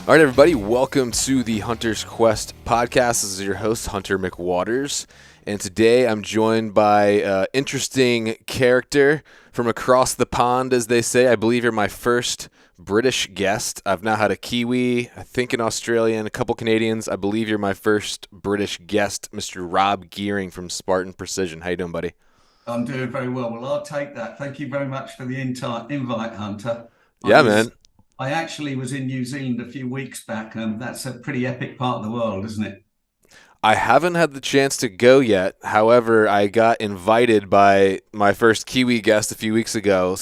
All right, everybody, welcome to the Hunter's Quest podcast. This is your host, Hunter McWaters, and today I'm joined by an interesting character from across the pond, as they say. I believe you're my first British guest. I've now had a Kiwi, I think an Australian, a couple Canadians. I believe you're my first British guest, Mr. Rob Gearing from Spartan Precision. How you doing, buddy? I'm doing very well. Well, I'll take that. Thank you very much for the invite, Hunter. Yeah, man. I actually was in New Zealand a few weeks back. That's a pretty epic part of the world, isn't it? I haven't had the chance to go yet. However, I got invited by my first Kiwi guest a few weeks ago.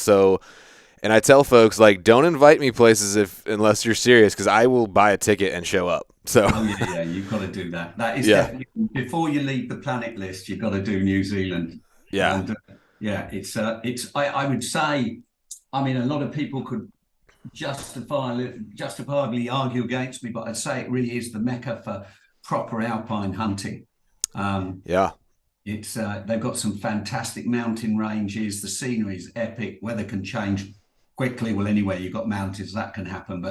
And I tell folks, like, don't invite me places unless you're serious, because I will buy a ticket and show up. So. Oh yeah, you've got to do that. That is Yeah. definitely, before you leave the planet list, you've got to do New Zealand. Yeah. And I would say, I mean, a lot of people could justifiably argue against me, but I'd say it really is the mecca for proper alpine hunting. Yeah. They've got some fantastic mountain ranges. The scenery is epic. Weather can change quickly. Well, anyway, you've got mountains, that can happen.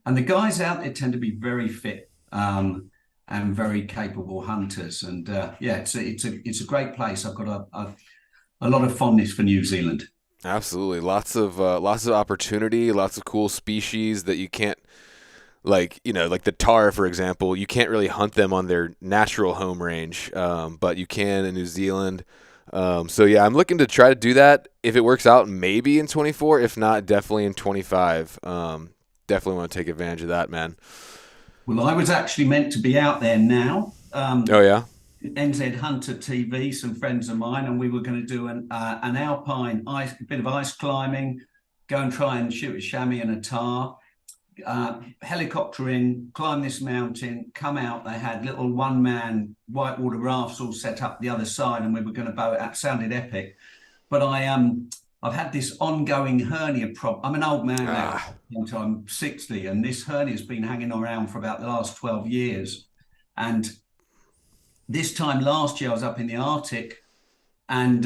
And the guys out there tend to be very fit and very capable hunters. And it's a great place. I've got a lot of fondness for New Zealand. Absolutely. Lots of opportunity, lots of cool species that you can't, like the tahr, for example, you can't really hunt them on their natural home range, but you can in New Zealand. So yeah, I'm looking to try to do that. If it works out, maybe in 24. If not, definitely in 25. Definitely want to take advantage of that, man. Well, I was actually meant to be out there now. Oh yeah. NZ Hunter TV, some friends of mine, and we were going to do an alpine bit of ice climbing, go and try and shoot a chamois and a tahr, helicopter in, climb this mountain, come out. They had little one-man whitewater rafts all set up the other side, and we were going to bow it out. Sounded epic, but I've had this ongoing hernia problem. I'm an old man now. I'm 60, and this hernia has been hanging around for about the last 12 years, and this time last year, I was up in the Arctic and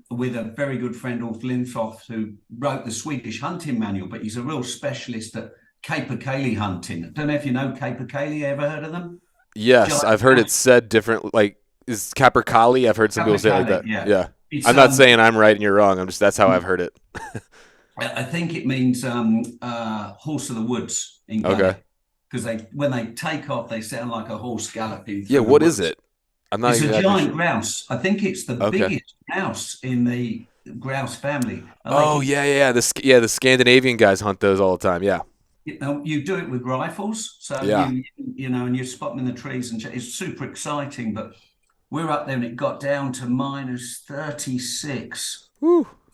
with a very good friend, Ulf Lindhoff, who wrote the Swedish hunting manual, but he's a real specialist at capercaillie hunting. I don't know if you know capercaillie. Ever heard of them? Yes, I've heard it said different. Like, is capercaillie? I've heard some people say it like that. Yeah. I'm not saying I'm right and you're wrong. That's how I've heard it. I think it means horse of the woods in Gaelic. Okay. Because when they take off, they sound like a horse galloping. Yeah, what is it? It's a giant grouse. I think it's the biggest grouse in the grouse family. The Scandinavian guys hunt those all the time. Yeah. You do it with rifles, so and you spot them in the trees, and it's super exciting. But we're up there, and it got down to minus 36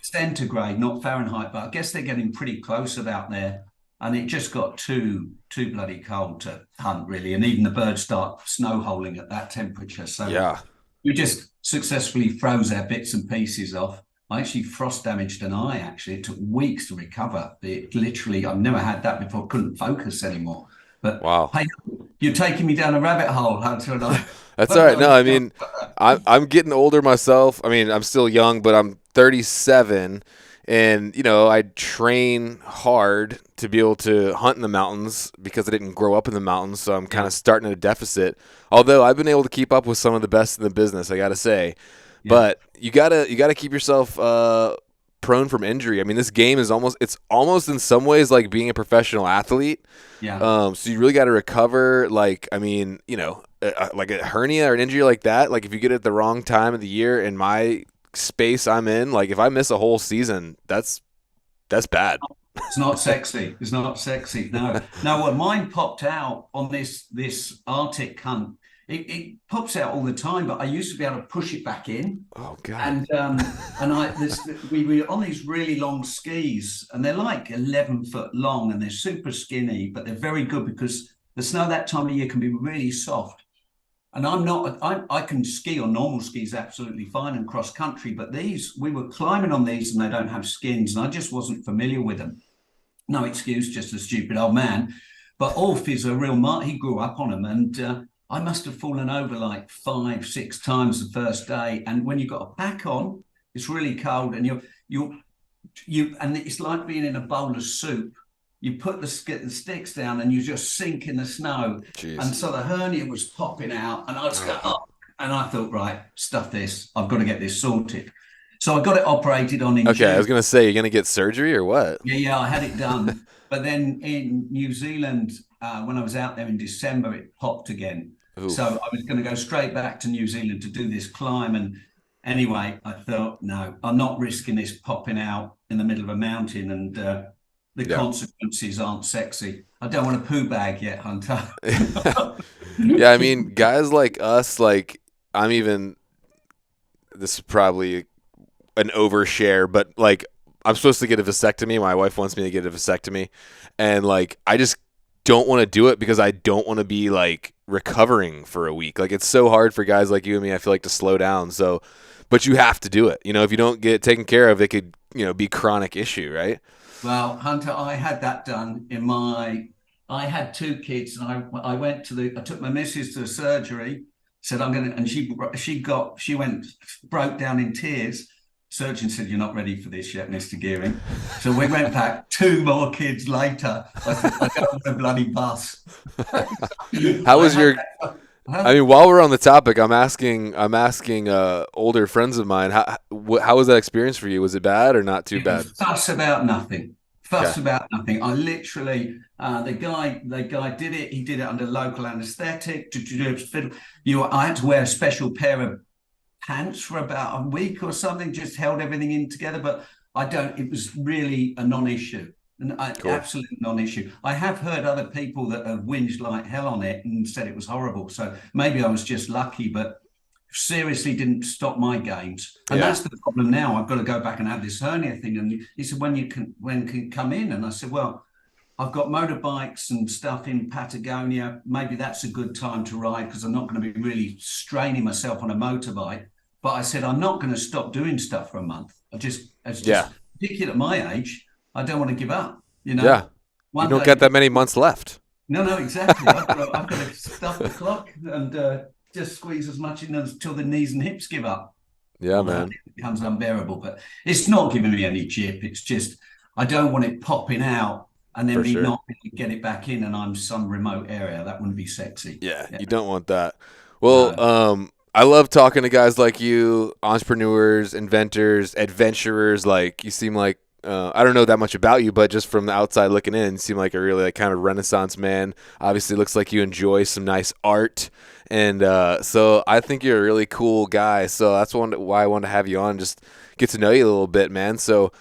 centigrade, not Fahrenheit. But I guess they're getting pretty close about there. And it just got too bloody cold to hunt, really. And even the birds start snow-holing at that temperature. So we just successfully froze our bits and pieces off. I actually frost damaged an eye, actually. It took weeks to recover. It literally, I've never had that before. Couldn't focus anymore. But wow. Hey, you're taking me down a rabbit hole, Hunter, and I. That's all right. No, I mean, I'm getting older myself. I mean, I'm still young, but I'm 37. And, I train hard to be able to hunt in the mountains because I didn't grow up in the mountains. So I'm kind of starting at a deficit. Although I've been able to keep up with some of the best in the business, I got to say. Yeah. But you gotta keep yourself prone from injury. I mean, this game is almost in some ways like being a professional athlete. Yeah. So you really got to recover. Like, I mean, like a hernia or an injury like that. Like if you get it at the wrong time of the year, in my space I'm in, like if I miss a whole season, that's bad. It's not sexy. It's not sexy. No. Well, mine popped out on this Arctic hunt. It pops out all the time, but I used to be able to push it back in. Oh God! We were on these really long skis, and they're like 11 foot long, and they're super skinny, but they're very good because the snow that time of year can be really soft. And I can ski on normal skis absolutely fine and cross country, but we were climbing on these and they don't have skins, and I just wasn't familiar with them. No excuse, just a stupid old man. But Ulf is a real he grew up on them, and I must have fallen over like 5-6 times the first day. And when you've got a pack on, it's really cold, and and it's like being in a bowl of soup you put the sticks down and you just sink in the snow. And Jeez. so the hernia was popping out, and I was going, Oh. oh, and I thought, right, stuff this. I've got to get this sorted. So I got it operated on in Okay, I June. was gonna say you're gonna get surgery or what? Yeah, yeah, I had it done. But then in New Zealand, when I was out there in December, it popped again. So Oof. I was going to go straight back to New Zealand to do this climb. And anyway, I thought, no, I'm not risking this popping out in the middle of a mountain, and the Yeah. consequences aren't sexy. I don't want a poo bag yet, Hunter. Yeah, I mean, guys like us, like I'm even. This is probably an overshare, but like I'm supposed to get a vasectomy. My wife wants me to get a vasectomy, and like I just don't want to do it because I don't want to be like recovering for a week. Like it's so hard for guys like you and me, I feel like, to slow down. So, but you have to do it. You know, if you don't get it taken care of, it could, be chronic issue, right? Well, Hunter, I had that done in my. I had two kids, and I went to the. I took my missus to the surgery. Said I'm gonna, and she went broke down in tears. Surgeon said, "You're not ready for this yet, Mr. Gearing." So we went back. Two more kids later, I said, "I got on the bloody bus." How I was had your? that. I mean, while we're on the topic, I'm asking older friends of mine, how was that experience for you? Was it bad or not too It was bad? fuss about nothing. Okay. Fuss about nothing. I literally, the guy did it. He did it under local anaesthetic. I had to wear a special pair of pants for about a week or something. Just held everything in together. But I don't. It was really a non-issue. An Cool. absolute non-issue. I have heard other people that have whinged like hell on it and said it was horrible. So maybe I was just lucky, but seriously didn't stop my games. And Yeah. that's the problem now. I've got to go back and have this hernia thing. And he said, when can come in? And I said, well, I've got motorbikes and stuff in Patagonia. Maybe that's a good time to ride because I'm not going to be really straining myself on a motorbike. But I said, I'm not going to stop doing stuff for a month. It's Yeah. just particularly at my age, I don't want to give up. Yeah. You One don't day, got that many months left. no, no, exactly. I've got to stop the clock and just squeeze as much in until the knees and hips give up. Yeah, Well, that man. becomes unbearable. But it's not giving me any jip. It's just I don't want it popping out and then For me sure. not be able to get it back in, and I'm some remote area. That wouldn't be sexy. Yeah, Yeah, you don't want that. Well, no. I love talking to guys like you, entrepreneurs, inventors, adventurers. Like you seem like I don't know that much about you, but just from the outside looking in, you seem like a really like kind of Renaissance man. Obviously, looks like you enjoy some nice art, and so I think you're a really cool guy. So that's why I wanted to have you on, just get to know you a little bit, man. So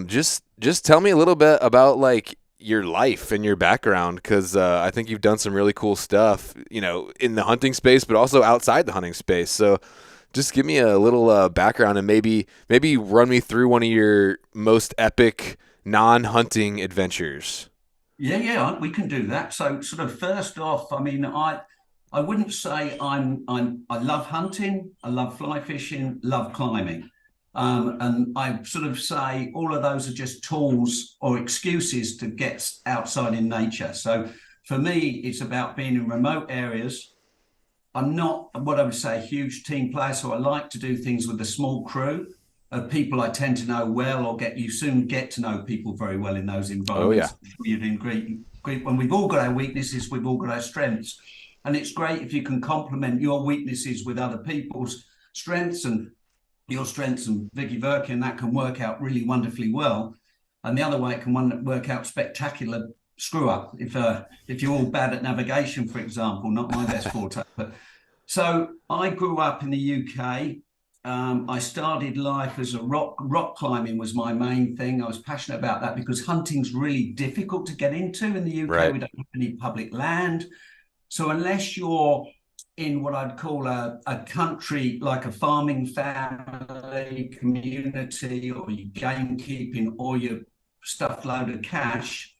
just tell me a little bit about like your life and your background because I think you've done some really cool stuff, in the hunting space, but also outside the hunting space. So just give me a little background and maybe run me through one of your most epic non-hunting adventures. Yeah, yeah, we can do that. So, sort of first off, I mean, I wouldn't say I love hunting, I love fly fishing, love climbing. And I sort of say all of those are just tools or excuses to get outside in nature. So for me, it's about being in remote areas. I'm not what I would say a huge team player, so I like to do things with a small crew of people I tend to know well, or you soon get to know people very well in those Oh yeah, environments. You're in great when we've all got our weaknesses, we've all got our strengths, and it's great if you can complement your weaknesses with other people's strengths and your strengths and Vicky Verkin, that can work out really wonderfully well. And the other way it can work out spectacular screw up if you're all bad at navigation, for example, not my best forte. But so I grew up in the UK. I started life as a rock climbing was my main thing. I was passionate about that because hunting's really difficult to get into in the UK. right. We don't have any public land. So unless you're in what I'd call a country like a farming family community, or you gamekeeping, or you stuffed load of cash,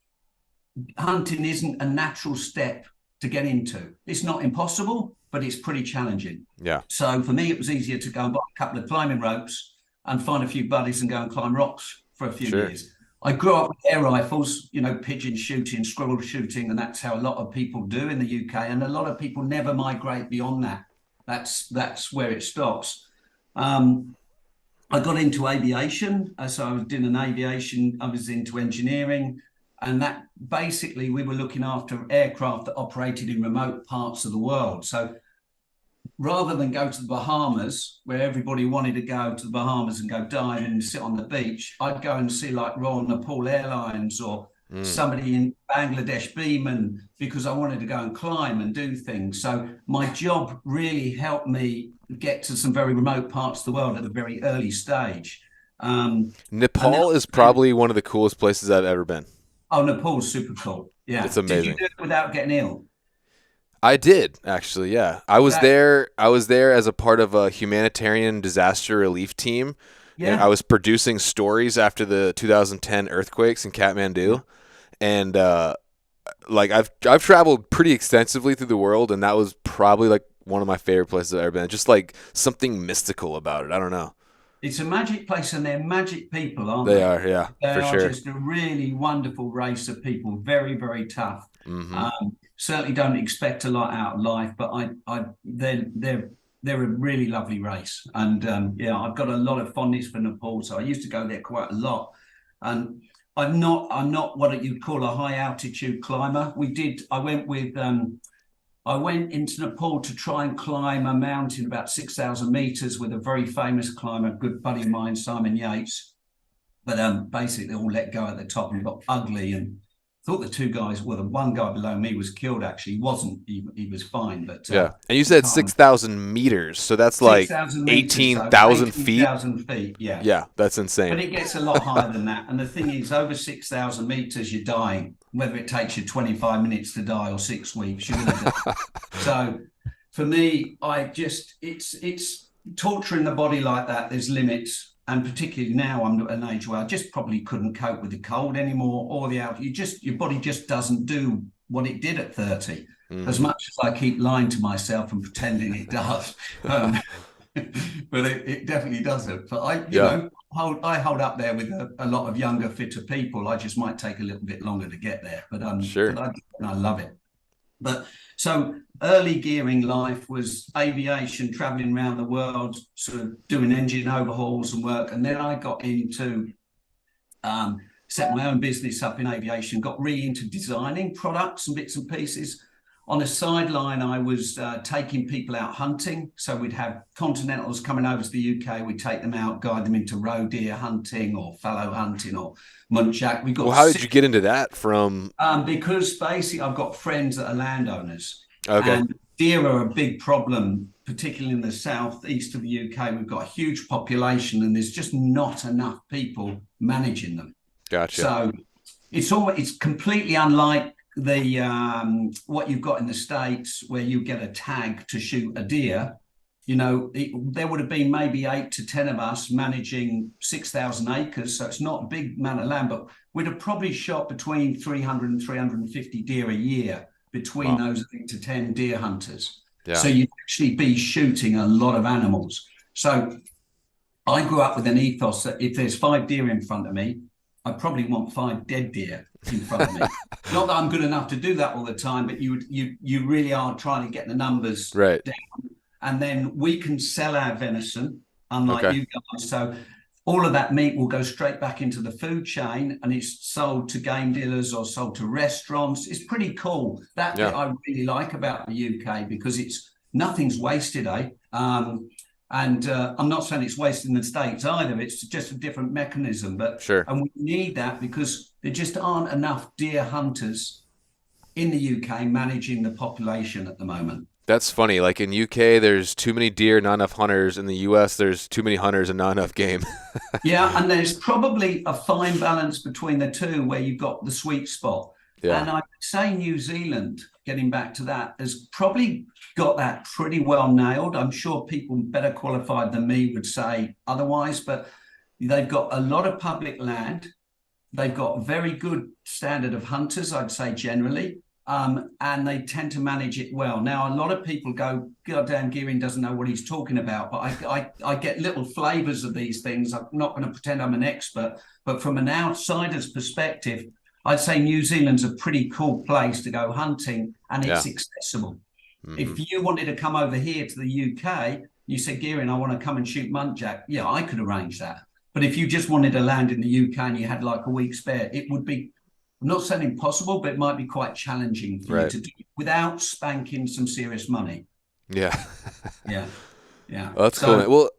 hunting isn't a natural step to get into. It's not impossible, but it's pretty challenging. Yeah, So for me, it was easier to go and buy a couple of climbing ropes and find a few buddies and go and climb rocks for a few sure. years. I grew up with air rifles, pigeon shooting, squirrel shooting, and that's how a lot of people do in the UK. And a lot of people never migrate beyond that. That's where it stops. I got into aviation, so I was doing an aviation. I was into engineering. And that basically we were looking after aircraft that operated in remote parts of the world. So rather than go to the Bahamas, where everybody wanted to go to the Bahamas and go dive and sit on the beach, I'd go and see like Royal Nepal Airlines or somebody in Bangladesh Beeman, because I wanted to go and climb and do things. So my job really helped me get to some very remote parts of the world at a very early stage. Nepal is probably one of the coolest places I've ever been. Oh, Nepal's super cool. It's Yeah. Did you amazing. do it without getting ill? I did actually, yeah. I was That, there. I was there as a part of a humanitarian disaster relief team, and I yeah. was producing stories after the 2010 earthquakes in Kathmandu. And like I've traveled pretty extensively through the world, and that was probably like one of my favorite places I've ever been. Just like something mystical about it. I don't know. It's a magic place, and they're magic people, aren't They they? are, yeah, They for are sure. just a really wonderful race of people, very, very tough. Hmm. Certainly don't expect a lot out of life, but they're a really lovely race. And yeah, I've got a lot of fondness for Nepal, so I used to go there quite a lot. And I'm not what you'd call a high altitude climber. I went into Nepal to try and climb a mountain about 6,000 meters with a very famous climber, good buddy of mine, Simon Yates. But basically, all let go at the top and got ugly. And thought the two guys, well, the one guy below me was killed. Actually, he wasn't. He was fine, but Yeah, and you said 6,000 meters, so that's like 6,000 meters, so 18,000 feet. 18,000 feet. Yeah, Yeah, that's but insane. it gets a lot higher than that. And the thing is, over 6,000 meters, you're dying. Whether it takes you 25 minutes to die or 6 weeks, you're going to die. So for me, it's torturing the body like that. There's limits, and particularly now I'm at an age where I just probably couldn't cope with the cold anymore or the out. Your body just doesn't do what it did at 30. As Hmm. much as I keep lying to myself and pretending it does, but it definitely doesn't. But Yeah, I hold up there with a lot of younger, fitter people. I just might take a little bit longer to get there, but sure. I love it. But so early gearing life was aviation, traveling around the world, sort of doing engine overhauls and work. And then I got into set my own business up in aviation, got really into designing products and bits and pieces. On a sideline, I was taking people out hunting. So we'd have continentals coming over to the UK. We'd take them out, guide them into roe deer hunting or fallow hunting or muntjac. We Well, got how did you get into that from? because basically I've got friends that are landowners, Okay, and deer are a big problem, particularly in the southeast of the UK. We've got a huge population, and there's just not enough people managing them. gotcha. So it's completely unlike the what you've got in the States, where you get a tag to shoot a deer. There would have been maybe 8 to 10 of us managing 6,000 acres. So it's not a big amount of land, but we'd have probably shot between 300 and 350 deer a year between Wow. those 8 to 10 deer hunters. Yeah. So you'd actually be shooting a lot of animals. So I grew up with an ethos that if there's 5 deer in front of me, I probably want 5 dead deer in front of me. Not that I'm good enough to do that all the time, but you really are trying to get the numbers Right. down. And then we can sell our venison, unlike Okay. you guys. So all of that meat will go straight back into the food chain, and it's sold to game dealers or sold to restaurants. It's pretty cool. That bit Yeah. I really like about the UK, because nothing's wasted, eh? And I'm not saying it's wasted in the States either. It's just a different mechanism. Sure. And we need that because there just aren't enough deer hunters in the UK managing the population at the moment. That's funny. Like in UK, there's too many deer, not enough hunters. In the US, there's too many hunters and not enough game. Yeah, and there's probably a fine balance between the two where you've got the sweet spot. Yeah. And I'd say New Zealand, getting back to that, has probably got that pretty well nailed. I'm sure people better qualified than me would say otherwise, but they've got a lot of public land. They've got very good standard of hunters, I'd say generally. And they tend to manage it well. Now, a lot of people go, goddamn, Gearing doesn't know what he's talking about, but I get little flavors of these things. I'm not going to pretend I'm an expert, but from an outsider's perspective, I'd say New Zealand's a pretty cool place to go hunting, and Yeah. it's accessible. Hmm. If you wanted to come over here to the UK, you said, Gearing, I want to come and shoot muntjac. Yeah, I could arrange that. But if you just wanted to land in the UK and you had like a week spare, it would be I'm not saying impossible, but it might be quite challenging for you Right. to do without spanking some serious money. Yeah. Yeah, yeah. Well, that's cool, So man. Well,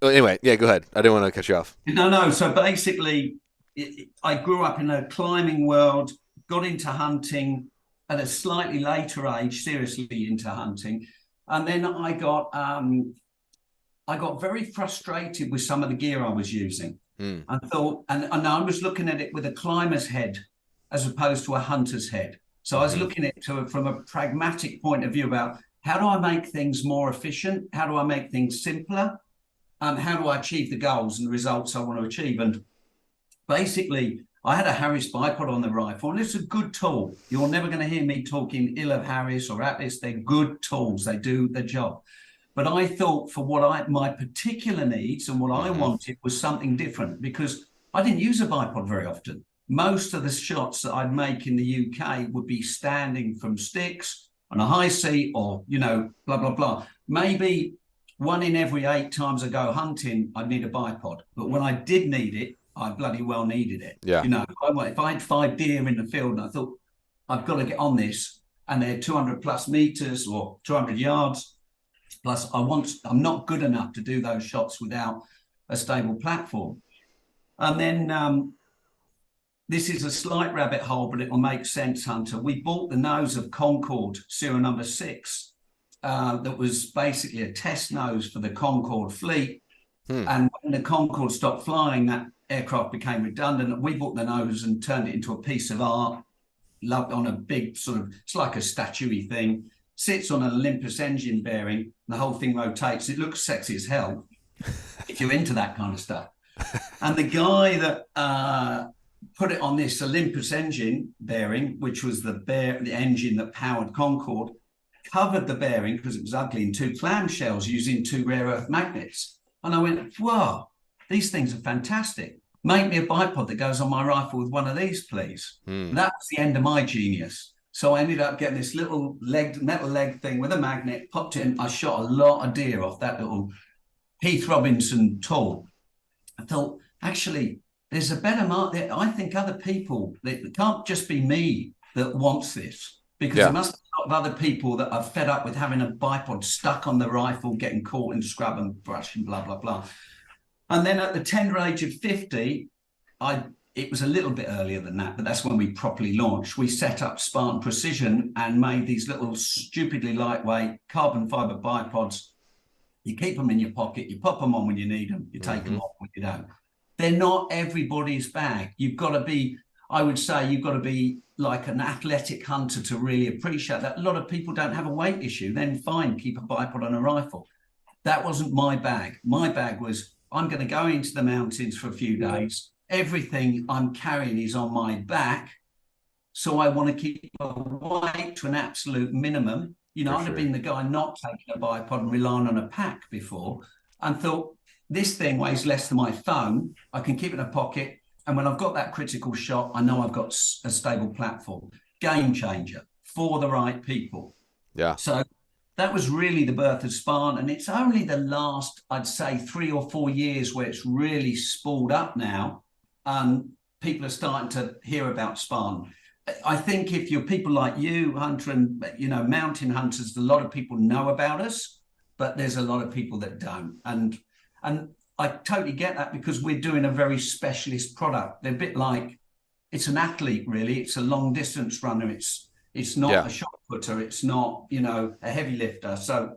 well, anyway, yeah, go ahead. I didn't want to cut you off. no, no. So basically, I grew up in a climbing world, got into hunting at a slightly later age, seriously into hunting, and then I got very frustrated with some of the gear I was using. Hmm. I thought, and I was looking at it with a climber's head as opposed to a hunter's head. So I was Mm-hmm. looking at it from a pragmatic point of view about how do I make things more efficient? How do I make things simpler? How do I achieve the goals and the results I want to achieve? And basically, I had a Harris bipod on the rifle, and it's a good tool. You're never going to hear me talking ill of Harris or Atlas. They're good tools. They do the job. But I thought for my particular needs and what I Mm-hmm. wanted was something different because I didn't use a bipod very often. Most of the shots that I'd make in the UK would be standing from sticks on a high seat or, blah, blah, blah. Maybe one in every 8 times I go hunting, I'd need a bipod. But when I did need it, I bloody well needed it. Yeah. If I had 5 deer in the field and I thought, I've got to get on this, and they're 200 plus meters or 200 yards, plus I'm not good enough to do those shots without a stable platform. And then this is a slight rabbit hole, but it will make sense, Hunter. We bought the nose of Concorde serial number 6. That was basically a test nose for the Concorde fleet. And when the Concorde stopped flying, that aircraft became redundant. We bought the nose and turned it into a piece of art, loved on a big it's like a statue-y thing, sits on an Olympus engine bearing, the whole thing rotates. It looks sexy as hell if you're into that kind of stuff. And the guy that put it on this Olympus engine bearing, which was the engine that powered Concorde, covered the bearing because it was ugly in 2 clamshells using 2 rare earth magnets. And I went, wow, these things are fantastic. Make me a bipod that goes on my rifle with one of these, please. And that was the end of my genius. So I ended up getting this little metal leg thing with a magnet, popped it in. I shot a lot of deer off that little Heath Robinson tool. I thought, actually, there's a better market. I think other people, it can't just be me that wants this, because there must be a lot of other people that are fed up with having a bipod stuck on the rifle, getting caught in scrub and brush and blah, blah, blah. And then at the tender age of 50, it was a little bit earlier than that, but that's when we properly launched. We set up Spartan Precision and made these little stupidly lightweight carbon fiber bipods. You keep them in your pocket, you pop them on when you need them, you take them off when you don't. They're not everybody's bag. You've got to be, I would say, you've got to be like an athletic hunter to really appreciate that. A lot of people don't have a weight issue. Then fine, keep a bipod on a rifle. That wasn't my bag. My bag was, I'm going to go into the mountains for a few days. Everything I'm carrying is on my back. So I want to keep a weight to an absolute minimum. I'd have been the guy not taking a bipod and relying on a pack before, and thought, this thing weighs less than my phone. I can keep it in a pocket. And when I've got that critical shot, I know I've got a stable platform. Game changer for the right people. Yeah. So that was really the birth of Spartan. And it's only the last, I'd say, 3 or 4 years where it's really spooled up now. People are starting to hear about Spartan. I think if you're people like you, Hunter, and mountain hunters, a lot of people know about us, but there's a lot of people that don't. And I totally get that, because we're doing a very specialist product. They're a bit like, it's an athlete, really. It's a long distance runner. It's not a shot putter. It's not, a heavy lifter. So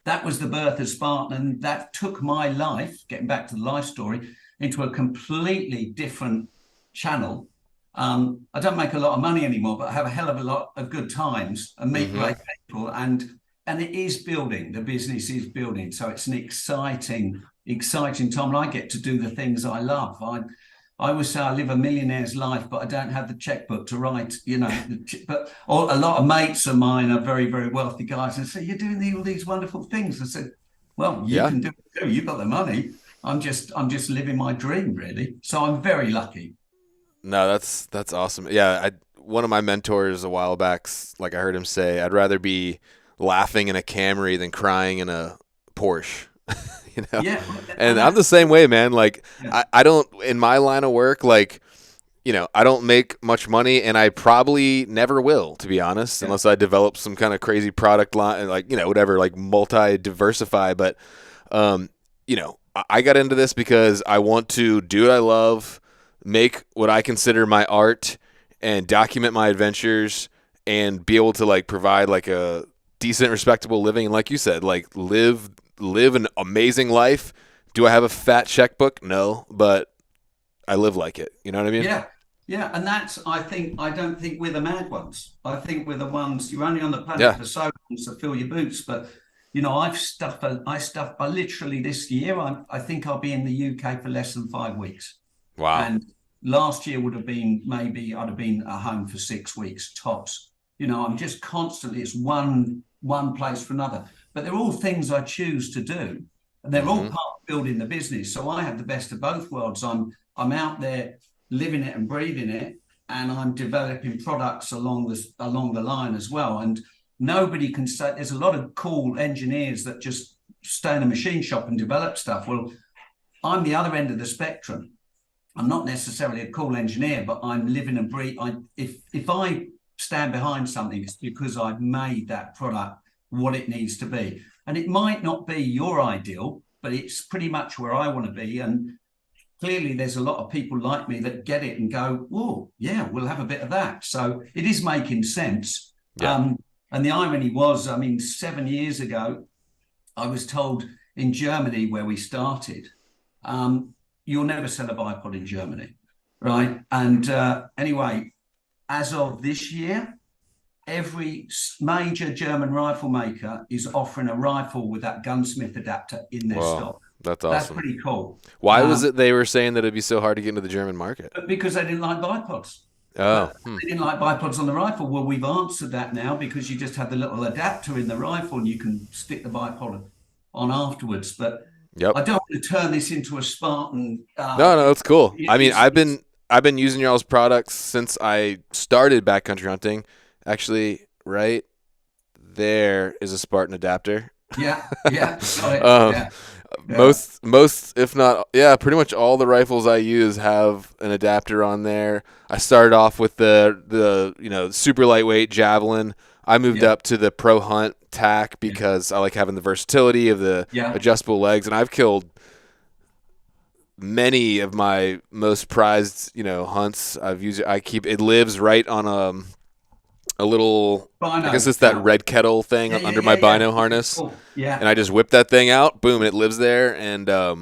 that was the birth of Spartan, and that took my life, getting back to the life story, into a completely different channel. I don't make a lot of money anymore, but I have a hell of a lot of good times and meet great people, and it is building. The business is building. So it's an exciting time. And I get to do the things I love. I always say I live a millionaire's life, but I don't have the checkbook to write, but a lot of mates of mine are very, very wealthy guys and say, you're doing all these wonderful things. I said, well, you can do it too. You've got the money. I'm just living my dream, really. So I'm very lucky. No, that's awesome. Yeah, one of my mentors a while back, like I heard him say, I'd rather be laughing in a Camry than crying in a Porsche. Yeah. And I'm the same way, man. Like I don't, in my line of work, like I don't make much money, and I probably never will, to be honest, Yeah. unless I develop some kind of crazy product line, like, whatever, like multi-diversify. But, I got into this because I want to do what I love, make what I consider my art, and document my adventures, and be able to like provide like a decent, respectable living. And like you said, like live an amazing life. Do I have a fat checkbook? No, but I live like it. You know what I mean? Yeah, yeah, and that's I don't think we're the mad ones. I think we're the ones you're only on the planet Yeah. for so long to fill your boots. But I stuff by literally this year. I think I'll be in the UK for less than 5 weeks, Wow. and last year would have been maybe I'd have been at home for 6 weeks tops. I'm just constantly it's one place for another. But they're all things I choose to do, and they're all Hmm. part of building the business. So I have the best of both worlds. I'm out there living it and breathing it, and I'm developing products along the line as well. And nobody can say there's a lot of cool engineers that just stay in a machine shop and develop stuff. Well, I'm the other end of the spectrum. I'm not necessarily a cool engineer, but I'm living and breathe. If I stand behind something, it's because I've made that product what it needs to be. And it might not be your ideal, but it's pretty much where I want to be. And clearly there's a lot of people like me that get it and go, oh, yeah, we'll have a bit of that. So it is making sense. Yeah. And the irony was, 7 years ago, I was told in Germany where we started, you'll never sell a bipod in Germany, right? And anyway, as of this year, every major German rifle maker is offering a rifle with that gunsmith adapter in their Wow. stock. That's That's awesome. pretty cool. Why was it they were saying that it'd be so hard to get into the German market? But because they didn't like bipods. Oh. They didn't like bipods on the rifle. Well, we've answered that now because you just have the little adapter in the rifle and you can stick the bipod on afterwards. But Yep. I don't want to turn this into a Spartan. No, it's cool. I mean, It's, I've been using y'all's products since I started backcountry hunting. Actually, right there is a Spartan adapter. yeah, yeah, got it. Um, Yeah, yeah, most, if not, yeah, pretty much all the rifles I use have an adapter on there. I started off with the super lightweight Javelin. I moved yeah, up to the Pro Hunt tack because I like having the versatility of the yeah. adjustable legs, and I've killed many of my most prized, hunts. I've used it. It lives right on a little, I guess Bino. it's that red kettle thing Yeah, yeah, under yeah, my yeah. bino harness, Cool. Yeah, and I just whip that thing out, boom, and it lives there, and I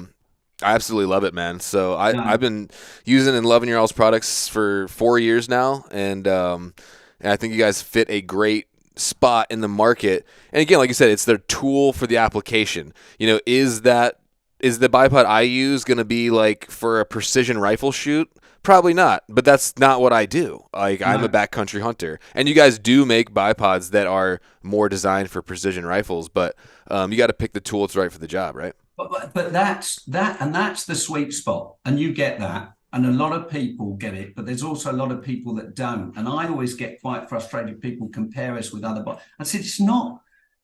absolutely love it, man. So no, I've been using and loving your all's products for 4 years now, and I think you guys fit a great spot in the market. And again, like you said, it's their tool for the application. Is the bipod I use going to be like for a precision rifle shoot? Probably not, but that's not what I do. Like, I'm a no. backcountry hunter, and you guys do make bipods that are more designed for precision rifles, but you got to pick the tool that's right for the job, right? But that's the sweet spot, and you get that, and a lot of people get it, but there's also a lot of people that don't, and I always get quite frustrated. People compare us with other, but I said it's not.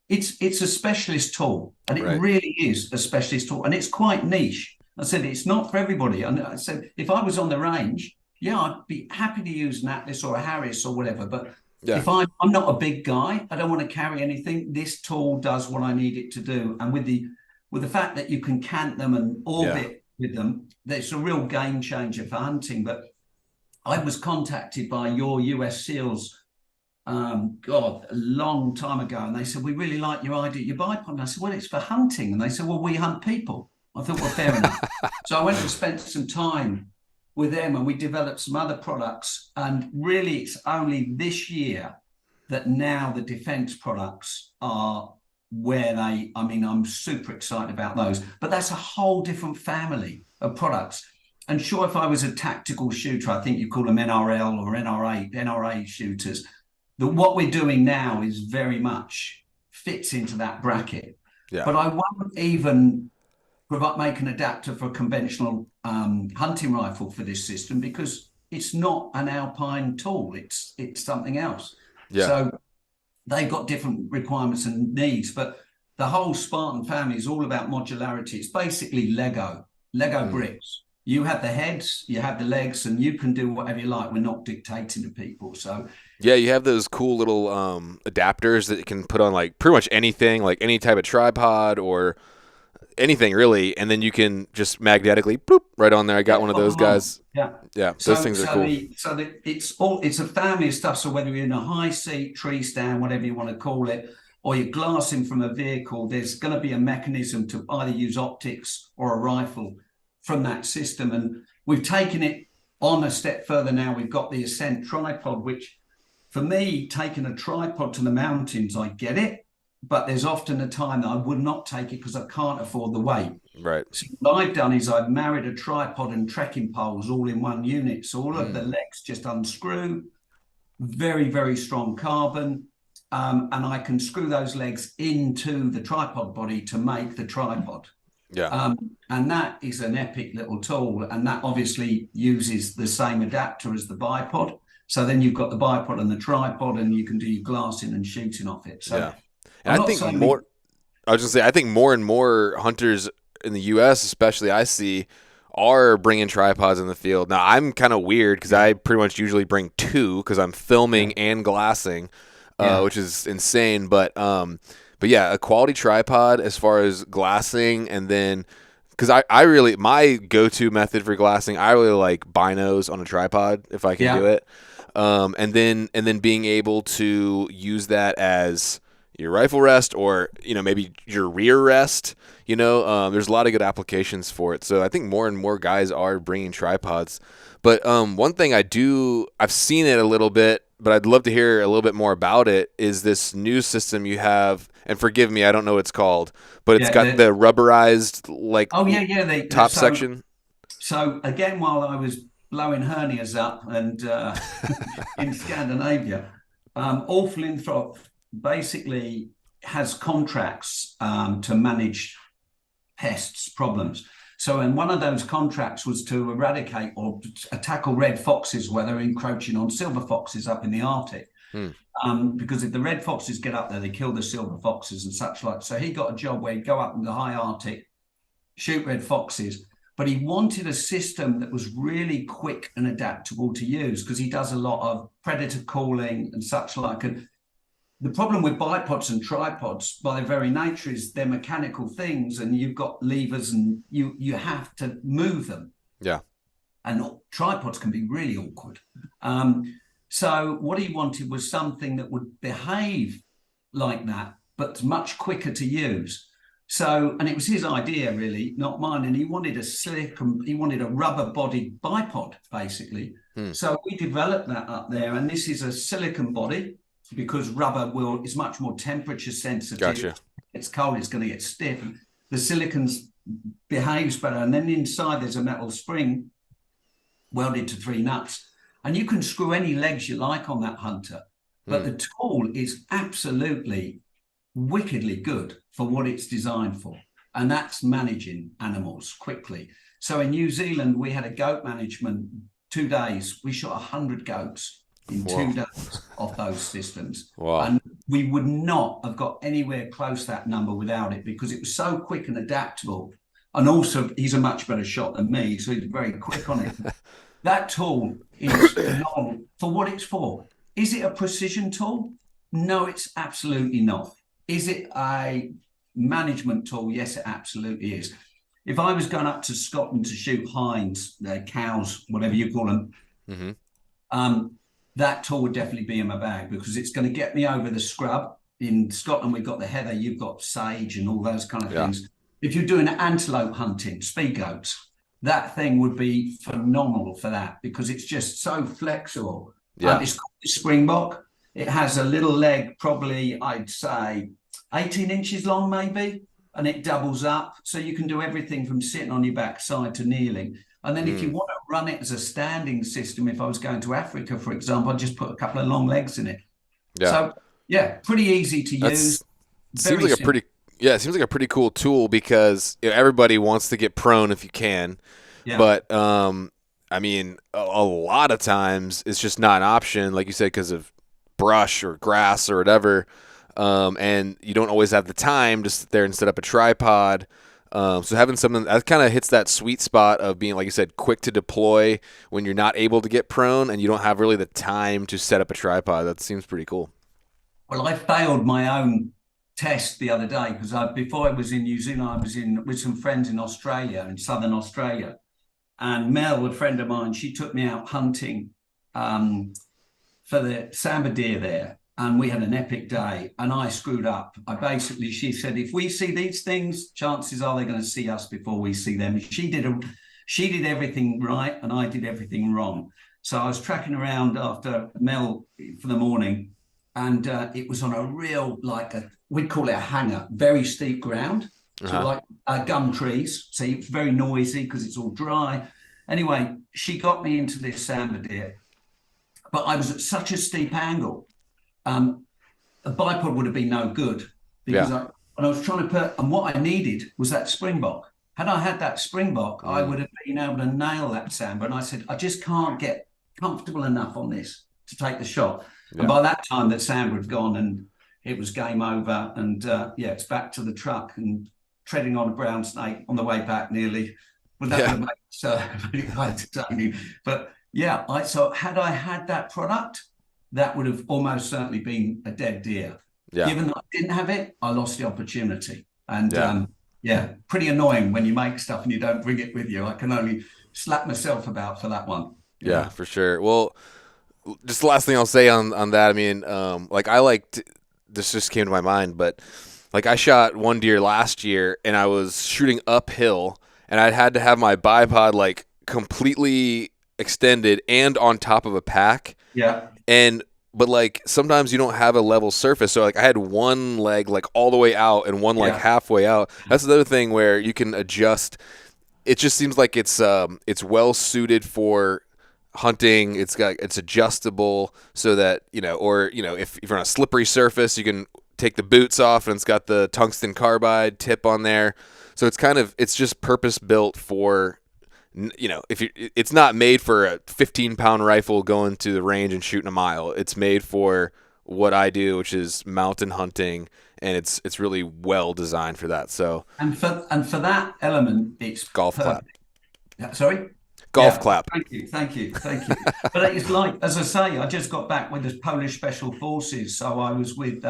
It's a specialist tool, and it Right. really is a specialist tool, and it's quite niche. I said it's not for everybody, and I said if I was on the range, yeah, I'd be happy to use an Atlas or a Harris or whatever, but Yeah. if I'm not a big guy, I don't want to carry anything. This tool does what I need it to do, and with the fact that you can cant them and Yeah. orbit with them, that's a real game changer for hunting. But I was contacted by your US SEALs, God, a long time ago, and they said, we really like your idea, your bipod. And I said, well, it's for hunting. And they said, well, we hunt people. I thought, well, fair enough. So I went and spent some time with them, and we developed some other products. And really, it's only this year that now the defense products are where I'm super excited about those. But that's a whole different family of products. And sure, if I was a tactical shooter, I think you call them NRL or NRA shooters, that what we're doing now is very much fits into that bracket. Yeah. But I won't even make an adapter for a conventional hunting rifle for this system because it's not an alpine tool. It's something else. Yeah. So they've got different requirements and needs, but the whole Spartan family is all about modularity. It's basically Lego bricks. You have the heads, you have the legs, and you can do whatever you like. We're not dictating to people. So Yeah, you have those cool little adapters that you can put on like pretty much anything, like any type of tripod or anything really, and then you can just magnetically boop right on there. I got yeah, one of pop those them on. guys. Yeah. Yeah, those So things are so cool. the so the it's a family of stuff. So whether you're in a high seat, tree stand, whatever you want to call it, or you're glassing from a vehicle, there's going to be a mechanism to either use optics or a rifle from that system. And we've taken it on a step further now. We've got the Ascent tripod, which for me, taking a tripod to the mountains, I get it, but there's often a time that I would not take it because I can't afford the weight. Right. So what I've done is I've married a tripod and trekking poles all in one unit. So all of the legs just unscrew, very, very strong carbon. And I can screw those legs into the tripod body to make the tripod. Yeah. And that is an epic little tool. And that obviously uses the same adapter as the bipod. So then you've got the bipod and the tripod, and you can do your glassing and shooting off it. So Yeah. And I'm I not think saying more. I was gonna say I think more and more hunters in the U.S., especially I see, are bringing tripods in the field. Now I'm kind of weird because I pretty much usually bring two because I'm filming and glassing, yeah, which is insane. But yeah, a quality tripod as far as glassing, and then because I really my go-to method for glassing, I really like binos on a tripod if I can do yeah. it, and then being able to use that as your rifle rest or maybe your rear rest. There's a lot of good applications for it. So I think more and more guys are bringing tripods. But one thing I've seen it a little bit, but I'd love to hear a little bit more about it, is this new system you have. And forgive me, I don't know what it's called, but it's Yeah, got the rubberized like oh yeah. top section. So again, while I was blowing hernias up and in Scandinavia, All Flinthrop basically has contracts to manage pests problems. So, and one of those contracts was to eradicate or tackle red foxes where they're encroaching on silver foxes up in the Arctic. Hmm. Because if the red foxes get up there, they kill the silver foxes and such like. So he got a job where he'd go up in the high Arctic, shoot red foxes, but he wanted a system that was really quick and adaptable to use because he does a lot of predator calling and such like. And the problem with bipods and tripods, by their very nature, is they're mechanical things, and you've got levers, and you have to move them. Yeah. And tripods can be really awkward. So what he wanted was something that would behave like that, but much quicker to use. So, and it was his idea, really, not mine. And he wanted he wanted a rubber-bodied bipod, basically. So we developed that up there, and this is a silicon body, because rubber is much more temperature sensitive. Gotcha. It's cold, it's going to get stiff. The silicons behaves better. And then inside there's a metal spring welded to 3 nuts. And you can screw any legs you like on that hunter. But the tool is absolutely wickedly good for what it's designed for. And that's managing animals quickly. So in New Zealand, we had a goat management 2 days. We shot 100 goats in 2 days off those systems. Wow. And we would not have got anywhere close to that number without it, because it was so quick and adaptable. And also, he's a much better shot than me, so he's very quick on it. That tool is phenomenal for what it's for. Is it a precision tool? No, it's absolutely not. Is it a management tool? Yes, it absolutely is. If I was going up to Scotland to shoot hinds, cows, whatever you call them, that tool would definitely be in my bag, because it's going to get me over the scrub. In Scotland, we've got the heather, you've got sage and all those kind of things. If you're doing antelope hunting, speed goats, that thing would be phenomenal for that, because it's just so flexible. It's called the Springbok. It has a little leg, probably I'd say 18 inches long, maybe, and it doubles up. So you can do everything from sitting on your backside to kneeling. And then if you want to run it as a standing system, if I was going to Africa, for example, I'd just put a couple of long legs in it. Yeah. So, yeah, pretty easy to use. Seems like it seems like a pretty cool tool, because everybody wants to get prone if you can. Yeah. But, I mean, a lot of times it's just not an option, like you said, because of brush or grass or whatever. And you don't always have the time to sit there and set up a tripod. So having something that kind of hits that sweet spot of being, like you said, quick to deploy when you're not able to get prone and you don't have really the time to set up a tripod. That seems pretty cool. Well, I failed my own test the other day because before I was in New Zealand, I was in with some friends in Australia, in southern Australia. And Mel, a friend of mine, she took me out hunting for the sambar deer there. And we had an epic day and I screwed up. She said, if we see these things, chances are they're going to see us before we see them. She did everything right and I did everything wrong. So I was tracking around after Mel for the morning, and it was on a real, we'd call it a hanger, very steep ground. So like gum trees. So it's very noisy because it's all dry. Anyway, she got me into this sambar deer, but I was at such a steep angle. A bipod would have been no good because I was trying to and what I needed was that springbok. Had I had that springbok, I would have been able to nail that sambar. And I said, I just can't get comfortable enough on this to take the shot. Yeah. And by that time, that sambar had gone and it was game over. And it's back to the truck and treading on a brown snake on the way back nearly. Well, that would make it but yeah, so had I had that product, that would have almost certainly been a dead deer. Yeah. Given that I didn't have it, I lost the opportunity. And pretty annoying when you make stuff and you don't bring it with you. I can only slap myself about for that one. Yeah, for sure. Well, just the last thing I'll say on that, I mean, this just came to my mind, but like I shot one deer last year and I was shooting uphill and I had to have my bipod like completely extended and on top of a pack. Yeah. But like sometimes you don't have a level surface, so like I had one leg like all the way out and one like halfway out. That's the other thing where you can adjust. It just seems like it's well suited for hunting. It's adjustable so that if you're on a slippery surface, you can take the boots off and it's got the tungsten carbide tip on there. So it's just purpose built for. It's not made for a 15-pound rifle going to the range and shooting a mile. It's made for what I do, which is mountain hunting, and it's really well designed for that. So and for that element, it's golf clap. Sorry, golf clap. Thank you. But it's like, as I say, I just got back with the Polish Special Forces, so I was with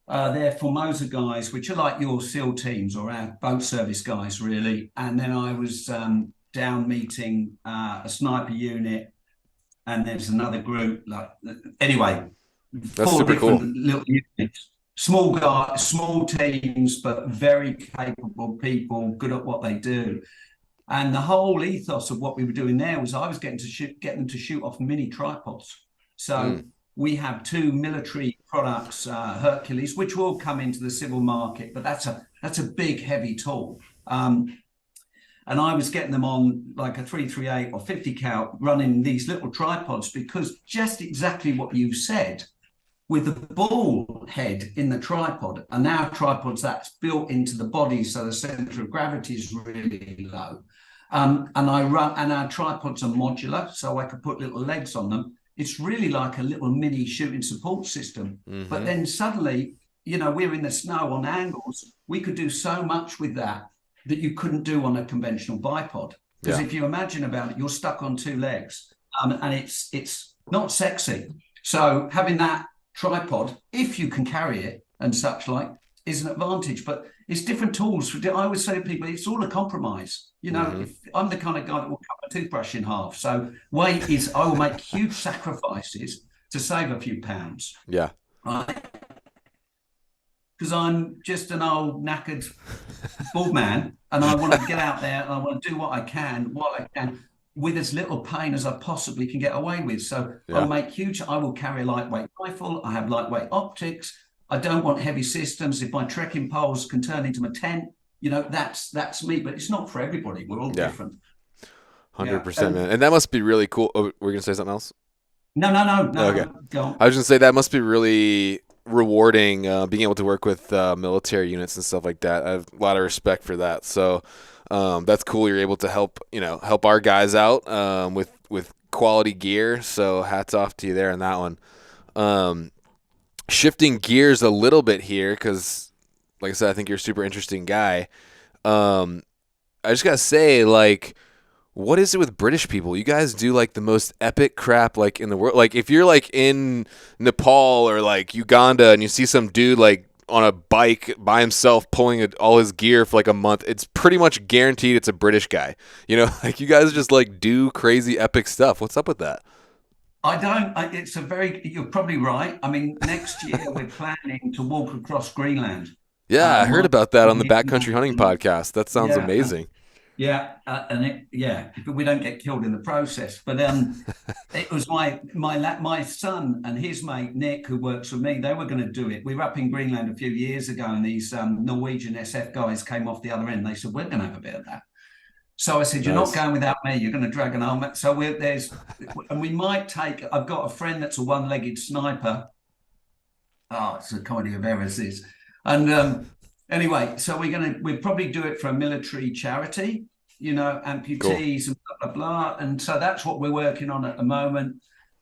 their Formosa guys, which are like your SEAL teams or our boat service guys, really. And then I was down meeting a sniper unit, and there's another group. Anyway, that's super cool. Little units, small guys, small teams, but very capable people, good at what they do. And the whole ethos of what we were doing there was I was getting them to shoot off mini tripods. So. We have two military products, Hercules, which will come into the civil market, but that's a big, heavy tool. And I was getting them on like a 338 or 50 cal, running these little tripods because just exactly what you said, with the ball head in the tripod, and our tripods that's built into the body, so the center of gravity is really low. And our tripods are modular, so I could put little legs on them. It's really like a little mini shooting support system. Mm-hmm. But then suddenly, we're in the snow on angles. We could do so much with that you couldn't do on a conventional bipod. Because if you imagine about it, you're stuck on two legs, and it's not sexy. So having that tripod, if you can carry it and such like, is an advantage. But it's different tools. I always say to people, it's all a compromise. If I'm the kind of guy that will cut a toothbrush in half. So I will make huge sacrifices to save a few pounds. Yeah. Right. Because I'm just an old knackered bald man, and I want to get out there and I want to do what I can with as little pain as I possibly can get away with. So I will carry a lightweight rifle. I have lightweight optics. I don't want heavy systems. If my trekking poles can turn into my tent, that's me. But it's not for everybody. We're all different. 100%, man. And that must be really cool. Oh, were you going to say something else? No. Okay. Go on. I was going to say that must be really rewarding, being able to work with military units and stuff like that. I have a lot of respect for that. So that's cool. You're able to help our guys out with quality gear. So hats off to you there on that one. Shifting gears a little bit here, because like I said, I think you're a super interesting guy. Um, I just gotta say, like, what is it with British people? You guys do like the most epic crap like in the world. Like if you're like in Nepal or like Uganda and you see some dude like on a bike by himself pulling all his gear for like a month, it's pretty much guaranteed it's a British guy. You know, like you guys just like do crazy epic stuff. What's up with that? I don't. It's a very. You're probably right. I mean, next year we're planning to walk across Greenland. Yeah, I heard My about that on the Backcountry Hunting podcast. That sounds yeah, amazing. yeah, but we don't get killed in the process. But it was my son and his mate Nick, who works for me. They were going to do it. We were up in Greenland a few years ago, and these Norwegian SF guys came off the other end. They said, "We're going to have a bit of that." So I said, "You're not Nice. going without me. You're going to drag an arm." So and we might take. I've got a friend that's a one-legged sniper. Oh, it's a comedy of errors, this. And anyway, so we'll probably do it for a military charity, Cool. amputees and blah, blah, blah. And so that's what we're working on at the moment.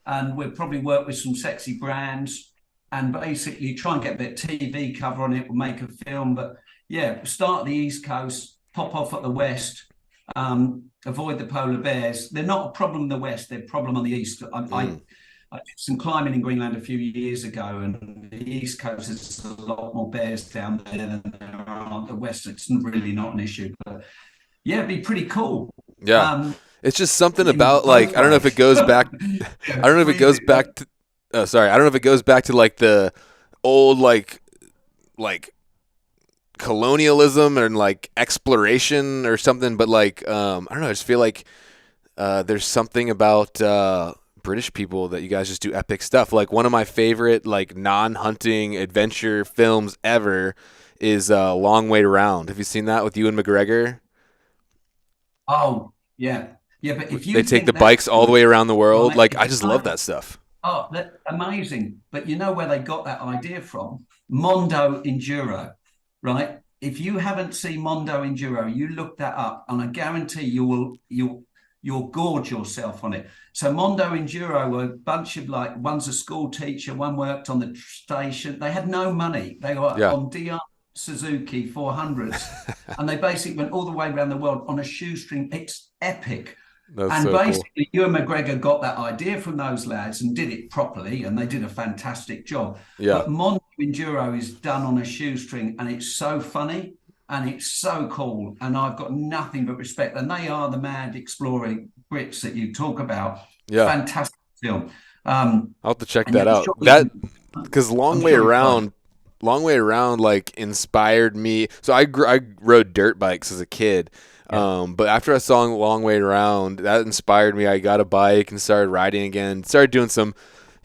And we'll probably work with some sexy brands and basically try and get a bit of TV cover on it. We'll make a film. But yeah, start at the East Coast, pop off at the West, avoid the polar bears. They're not a problem in the West, they're a problem on the East. I did some climbing in Greenland a few years ago, and the East Coast is a lot more bears down there than there are on the West. It's really not an issue, but yeah, it'd be pretty cool. Yeah. It's just something In about like both I don't know if it ways. goes back I Yeah, don't know if it goes back to oh sorry, I don't know if it goes back to like the old like colonialism and like exploration or something, but like I don't know, I just feel like there's something about British people that you guys just do epic stuff. Like one of my favorite like non-hunting adventure films ever is Long Way Round. Have you seen that with Ewan McGregor? oh, yeah. Yeah, but if They you take the think that's bikes all the good, way around the world. right, Like if I you just love can't, that stuff. oh, that's amazing. But you know where they got that idea from? Mondo Enduro, right? If you haven't seen Mondo Enduro, you look that up, and I guarantee you'll gorge yourself on it. So Mondo Enduro were a bunch of like one's a school teacher, one worked on the station. They had no money. They were Yeah. on DR Suzuki 400s, and they basically went all the way around the world on a shoestring. It's epic. That's And so cool. basically, Ewan McGregor got that idea from those lads and did it properly, and they did a fantastic job. Yeah. But Mondo Enduro is done on a shoestring, and it's so funny and it's so cool. And I've got nothing but respect. And they are the mad exploring Brits that you talk about. Yeah. Fantastic film. I'll have to check And yeah, that I'm out. sure That because I'm sure you'll like it. Long Way Around like inspired me. So I rode dirt bikes as a kid. Yeah, But after I saw Long Way Around, that inspired me. I got a bike and started riding again. Started doing some,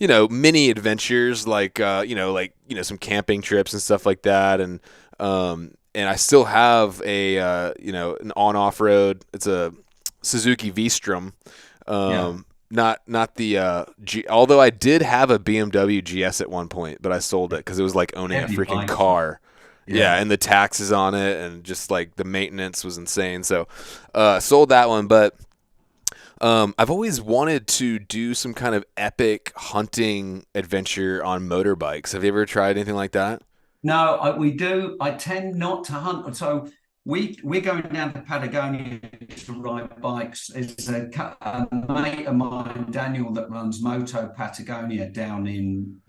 mini adventures like some camping trips and stuff like that. And I still have a an on off road. It's a Suzuki V-Strom. yeah, Not the although I did have a BMW GS at one point, but I sold it because it was like owning a heavy freaking bike. car. Yeah, Yeah. and the taxes on it and just like the maintenance was insane. So, sold that one. But I've always wanted to do some kind of epic hunting adventure on motorbikes. Have you ever tried anything like that? No, we do. I tend not to hunt. So we're going down to Patagonia to ride bikes. There's a mate of mine, Daniel, that runs Moto Patagonia down in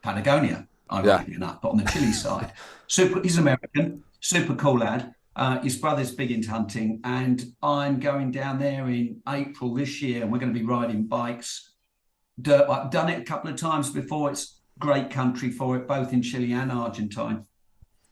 Patagonia, Yeah, ironically enough, but on the Chile side. He's American, super cool lad. His brother's big into hunting, and I'm going down there in April this year, and we're going to be riding bikes. I've done it a couple of times before. It's great country for it, both in Chile and Argentine.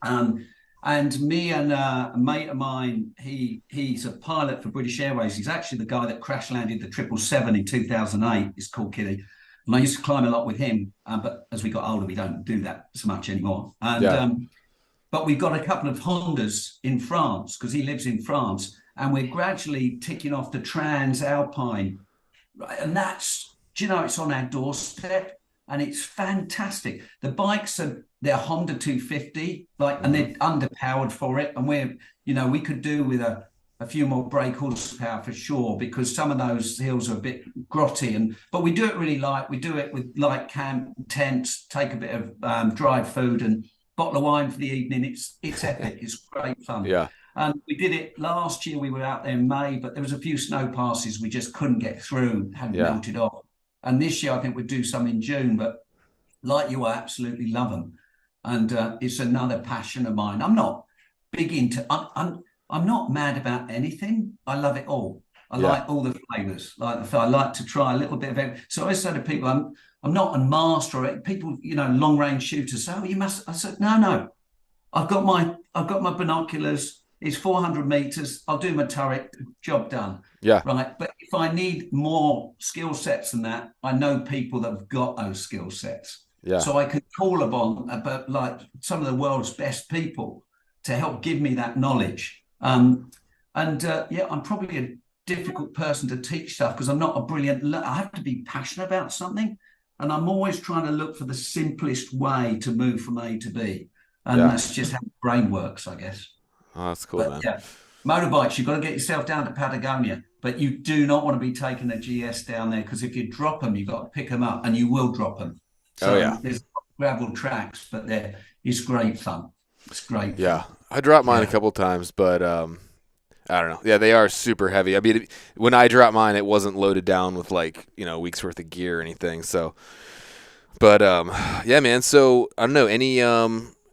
Um, and me and a mate of mine, he's a pilot for British Airways. He's actually the guy that crash landed the 777 in 2008. It's called Kitty. And I used to climb a lot with him, but as we got older, we don't do that so much anymore. And yeah, but we've got a couple of Hondas in France because he lives in France, and we're gradually ticking off the Transalpine, right? And it's on our doorstep, and it's fantastic. The bikes they're Honda 250, and hmm they're underpowered for it, and we could do with a few more brake horsepower for sure, because some of those hills are a bit grotty, but we do it really light. We do it with light camp tents, take a bit of dried food and bottle of wine for the evening. It's epic. It's great fun. yeah. And we did it last year. We were out there in May, but there was a few snow passes we just couldn't get through, hadn't Yeah. melted off. And this year, I think we'd do some in June. But like you, I absolutely love them, and it's another passion of mine. I'm not big into. I'm not mad about anything. I love it all. I Yeah. like all the flavors. I like to try a little bit of everything. So I say to people, I'm not a master. People, long range shooters say, "Oh, you must." I said, no. I've got my binoculars. It's 400 meters. I'll do my turret. Job done. Yeah. Right. But if I need more skill sets than that, I know people that have got those skill sets. Yeah. So I can call upon about like some of the world's best people to help give me that knowledge. I'm probably a difficult person to teach stuff because I'm not a brilliant. I have to be passionate about something, and I'm always trying to look for the simplest way to move from A to B. And Yeah. that's just how the brain works, I guess. Oh, that's cool, But man. yeah, motorbikes, you've got to get yourself down to Patagonia, but you do not want to be taking a GS down there because if you drop them, you've got to pick them up and you will drop them. Oh, So yeah. there's gravel tracks, but it's great fun. It's great Yeah. fun. I dropped mine a Yeah. couple times, but I don't know. Yeah, they are super heavy. I mean, when I dropped mine, it wasn't loaded down with like, a week's worth of gear or anything. So, but yeah, man. So I don't know,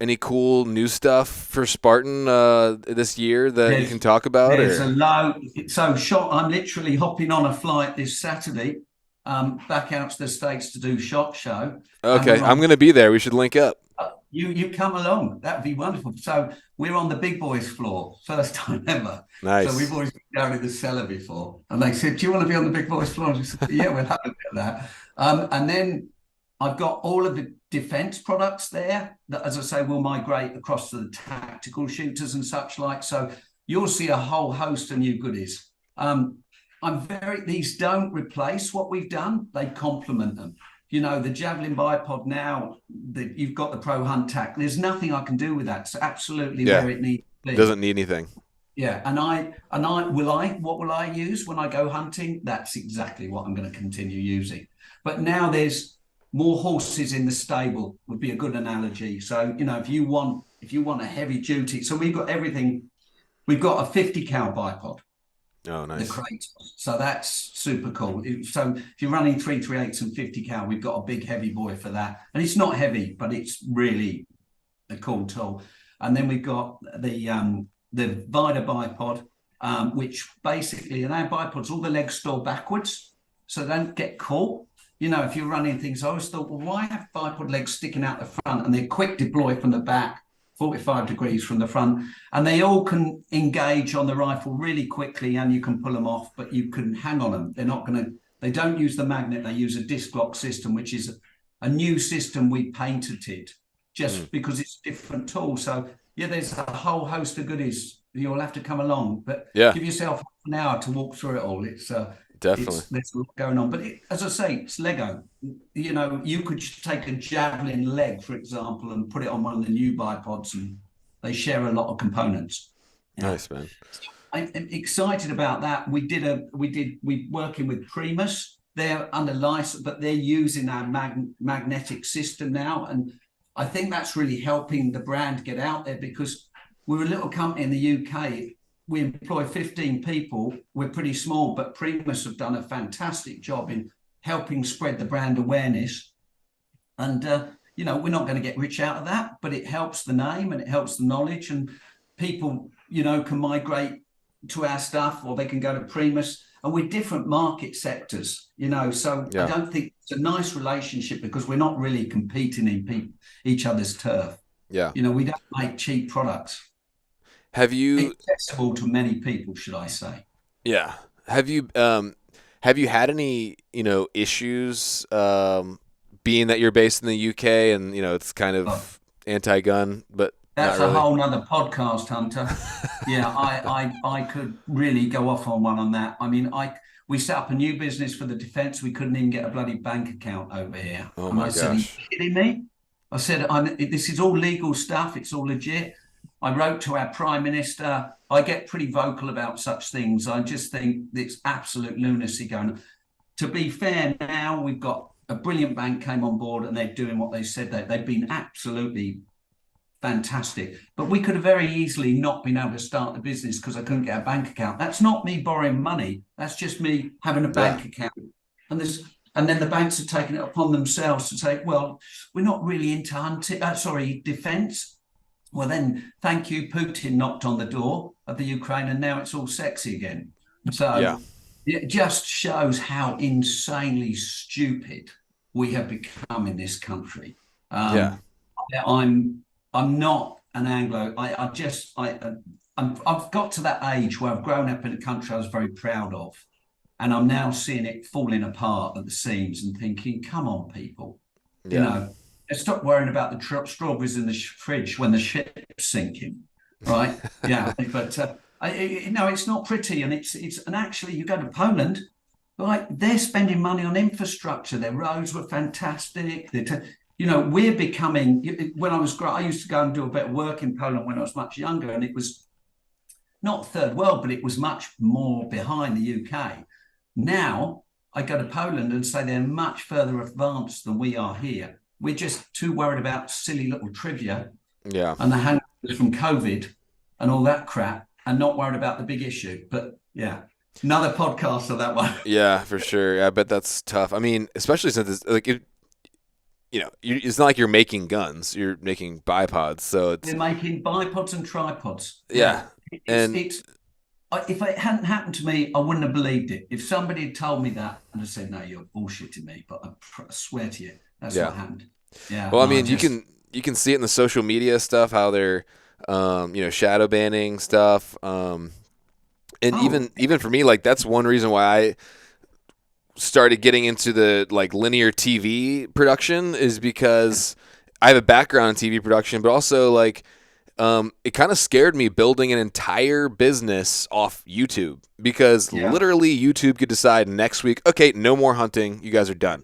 any cool new stuff for Spartan this year that you can talk about? There's Or a low. So I'm literally hopping on a flight this Saturday, back out to the States to do SHOT Show. And okay, I'm gonna be there. We should link up. you come along. That'd be wonderful. So we're on the big boys floor, first time ever. Nice. So we've always been down in the cellar before, and they said, "Do you want to be on the big boys floor?" And I said, "Yeah, we'll have a bit of that." And then I've got all of the defense products there that, as I say, will migrate across to the tactical shooters and such like. So you'll see a whole host of new goodies. These don't replace what we've done; they complement them. The Javelin bipod now that you've got the Pro Hunt Tac, there's nothing I can do with that. It's absolutely where it needs to be. Doesn't need anything. Yeah, what will I use when I go hunting? That's exactly what I'm going to continue using. But now there's more horses in the stable would be a good analogy. So, if you want a heavy duty, so we've got everything. We've got a 50 cal bipod. Oh, nice. The crate. So that's super cool. So if you're running 338s and 50 cal, we've got a big heavy boy for that. And it's not heavy, but it's really a cool tool. And then we've got the Vida bipod, which basically, in our bipods, all the legs store backwards, so they don't get caught. If you're running things, I always thought, well, why have bipod legs sticking out the front? And they're quick deploy from the back, 45 degrees from the front, and they all can engage on the rifle really quickly, and you can pull them off, but you can hang on them. They don't use the magnet, they use a disc lock system, which is a new system. We painted it just because it's a different tool. So yeah, there's a whole host of goodies. You'll have to come along, but give yourself an hour to walk through it all. It's definitely there's a lot going on, but as I say, it's Lego. You could take a Javelin leg, for example, and put it on one of the new bipods, and they share a lot of components. Nice, man. I'm excited about that. We working with Primus. They're under license, but they're using our magnetic system now, and I think that's really helping the brand get out there because we're a little company in the UK. We employ 15 people. We're pretty small, but Primus have done a fantastic job in helping spread the brand awareness. And, we're not going to get rich out of that, but it helps the name and it helps the knowledge. And people, can migrate to our stuff, or they can go to Primus. And we're different market sectors, so I don't think it's a nice relationship because we're not really competing in each other's turf. Yeah. We don't make cheap products. Have you accessible to many people, should I say? Yeah. Have you had any, issues being that you're based in the UK and, it's kind of anti-gun, but that's not really? A whole nother podcast, Hunter. Yeah, I could really go off on one on that. I mean, we set up a new business for the defense. We couldn't even get a bloody bank account over here. Oh and my I said, are you kidding me? I said, this is all legal stuff. It's all legit. I wrote to our Prime Minister. I get pretty vocal about such things. I just think it's absolute lunacy going on. To be fair, now we've got a brilliant bank came on board and they're doing what they said. They've been absolutely fantastic. But we could have very easily not been able to start the business because I couldn't get a bank account. That's not me borrowing money. That's just me having a bank account. And then the banks are taking it upon themselves to say, well, we're not really into defense. Well, then, thank you. Putin knocked on the door of the Ukraine, and now it's all sexy again. So it just shows how insanely stupid we have become in this country. I'm not an Anglo. I've got to that age where I've grown up in a country I was very proud of, and I'm now seeing it falling apart at the seams and thinking, come on, people, you know. Stop worrying about the strawberries in the fridge when the ship's sinking, right? Yeah, but it's not pretty, and and actually, you go to Poland, like they're spending money on infrastructure. Their roads were fantastic. We're becoming. When I used to go and do a bit of work in Poland when I was much younger, and it was not third world, but it was much more behind the UK. Now I go to Poland and say they're much further advanced than we are here. We're just too worried about silly little trivia and the hangovers from COVID and all that crap, and not worried about the big issue. But yeah, another podcast of that one. Yeah, for sure. Yeah, I bet that's tough. I mean, especially since it's like it's not like you're making guns; you're making bipods. So we're making bipods and tripods. Yeah, if it hadn't happened to me, I wouldn't have believed it. If somebody had told me that, I'd have said, "No, you're bullshitting me." But I swear to you, that's what happened. Yeah. Well, I mean, you can see it in the social media stuff how they're, shadow banning stuff, and even for me, like that's one reason why I started getting into the like linear TV production is because I have a background in TV production, but also like it kind of scared me building an entire business off YouTube because literally YouTube could decide next week, okay, no more hunting, you guys are done.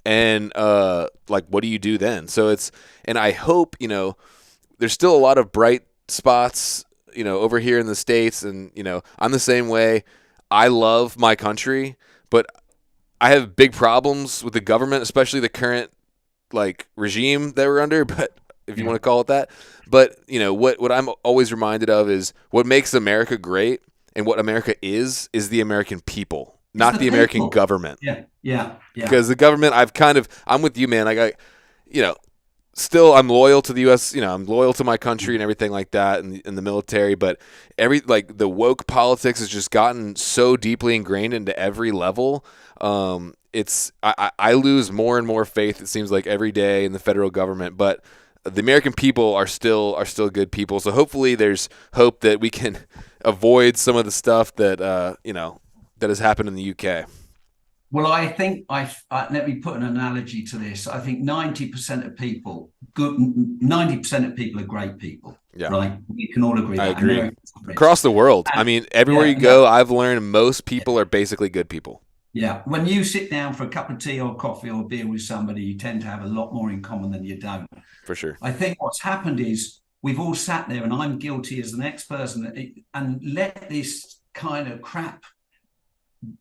And what do you do then? So and I hope, there's still a lot of bright spots, over here in the States. And, I'm the same way. I love my country, but I have big problems with the government, especially the current regime that we're under, but if you want to call it that. But, what I'm always reminded of is what makes America great and what America is the American people. Not the American government. Yeah. Because the government, I'm with you, man. Still I'm loyal to the U.S., I'm loyal to my country and everything like that and the military. But the woke politics has just gotten so deeply ingrained into every level. I lose more and more faith, it seems like, every day in the federal government. But the American people are still good people. So hopefully there's hope that we can avoid some of the stuff that, that has happened in the UK. Well, I think let me put an analogy to this. I think 90% of people are great people. Yeah. Right. We can all agree. I agree. Across the world. I mean, everywhere you go, I've learned most people are basically good people. Yeah. When you sit down for a cup of tea or coffee or beer with somebody, you tend to have a lot more in common than you don't. For sure. I think what's happened is we've all sat there, and I'm guilty as the next person, and let this kind of crap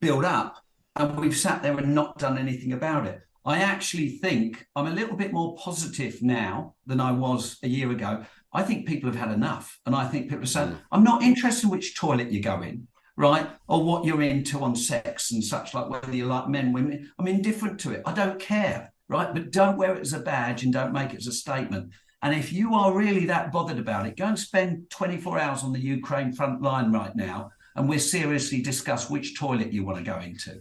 build up, and we've sat there and not done anything about it. I actually think I'm a little bit more positive now than I was a year ago. I think people have had enough, and I think people are saying, I'm not interested in which toilet you go in, right, or what you're into on sex and such, like whether you like men, women. I'm indifferent to it. I don't care, right? But don't wear it as a badge and don't make it as a statement. And if you are really that bothered about it, go and spend 24 hours on the Ukraine front line right now, and we'll seriously discuss which toilet you want to go into,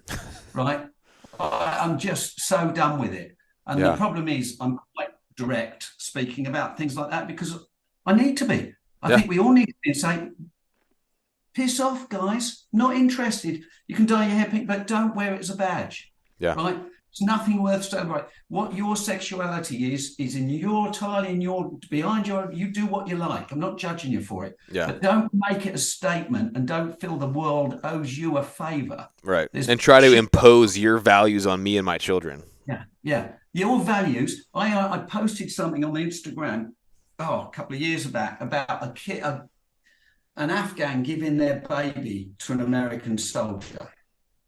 right? I'm just so done with it. And the problem is I'm quite direct speaking about things like that because I need to be. I think we all need to be saying, piss off, guys, not interested. You can dye your hair pink, but don't wear it as a badge, right? It's nothing worth celebrating. What your sexuality is in your entirely in your behind your. You do what you like. I'm not judging you for it. But don't make it a statement, and don't feel the world owes you a favor. Right. And try to impose your values on me and my children. Yeah. Your values. I posted something on Instagram a couple of years back about a kid, an Afghan giving their baby to an American soldier.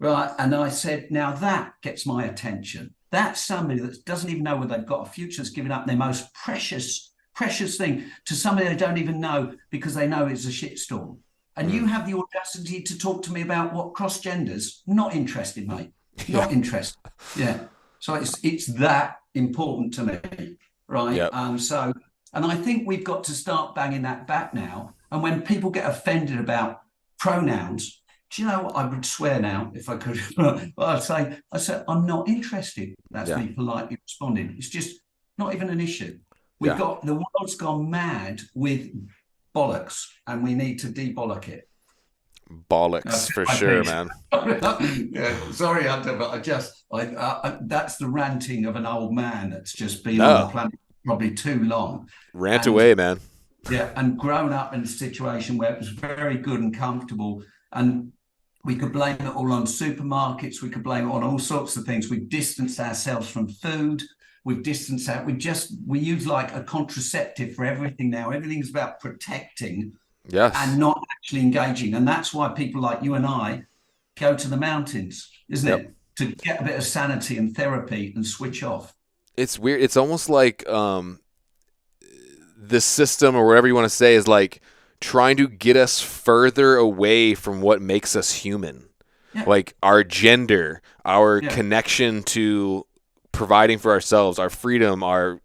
Right. And I said, now that gets my attention. That's somebody that doesn't even know whether they've got a future, that's giving up their most precious precious thing to somebody they don't even know because they know it's a shitstorm. And you have the audacity to talk to me about what cross genders? Not interested, mate. Yeah. Not interested. Yeah. So it's that important to me, right? Yep. And I think we've got to start banging that back now. And when people get offended about pronouns, do you know what I would swear now if I could? I'd say, I'm not interested. That's Yeah. me politely responding. It's just not even an issue. Yeah. The world's gone mad with bollocks, and we need to debollock it. Bollocks for sure, man. Yeah, sorry, Hunter, but that's the ranting of an old man that's just been on the No. planet probably too long. Rant And away, man. yeah, and grown up in a situation where it was very good and comfortable. And we could blame it all on supermarkets. We could blame it on all sorts of things. We've distanced ourselves from food. We've distanced out. We use like a contraceptive for everything now. Everything's about protecting Yes. and not actually engaging. And that's why people like you and I go to the mountains, isn't Yep. it? To get a bit of sanity and therapy and switch off. It's weird. It's almost like the system or whatever you want to say is like trying to get us further away from what makes us human. Yeah. Like our gender, our Yeah. connection to providing for ourselves, our freedom, our,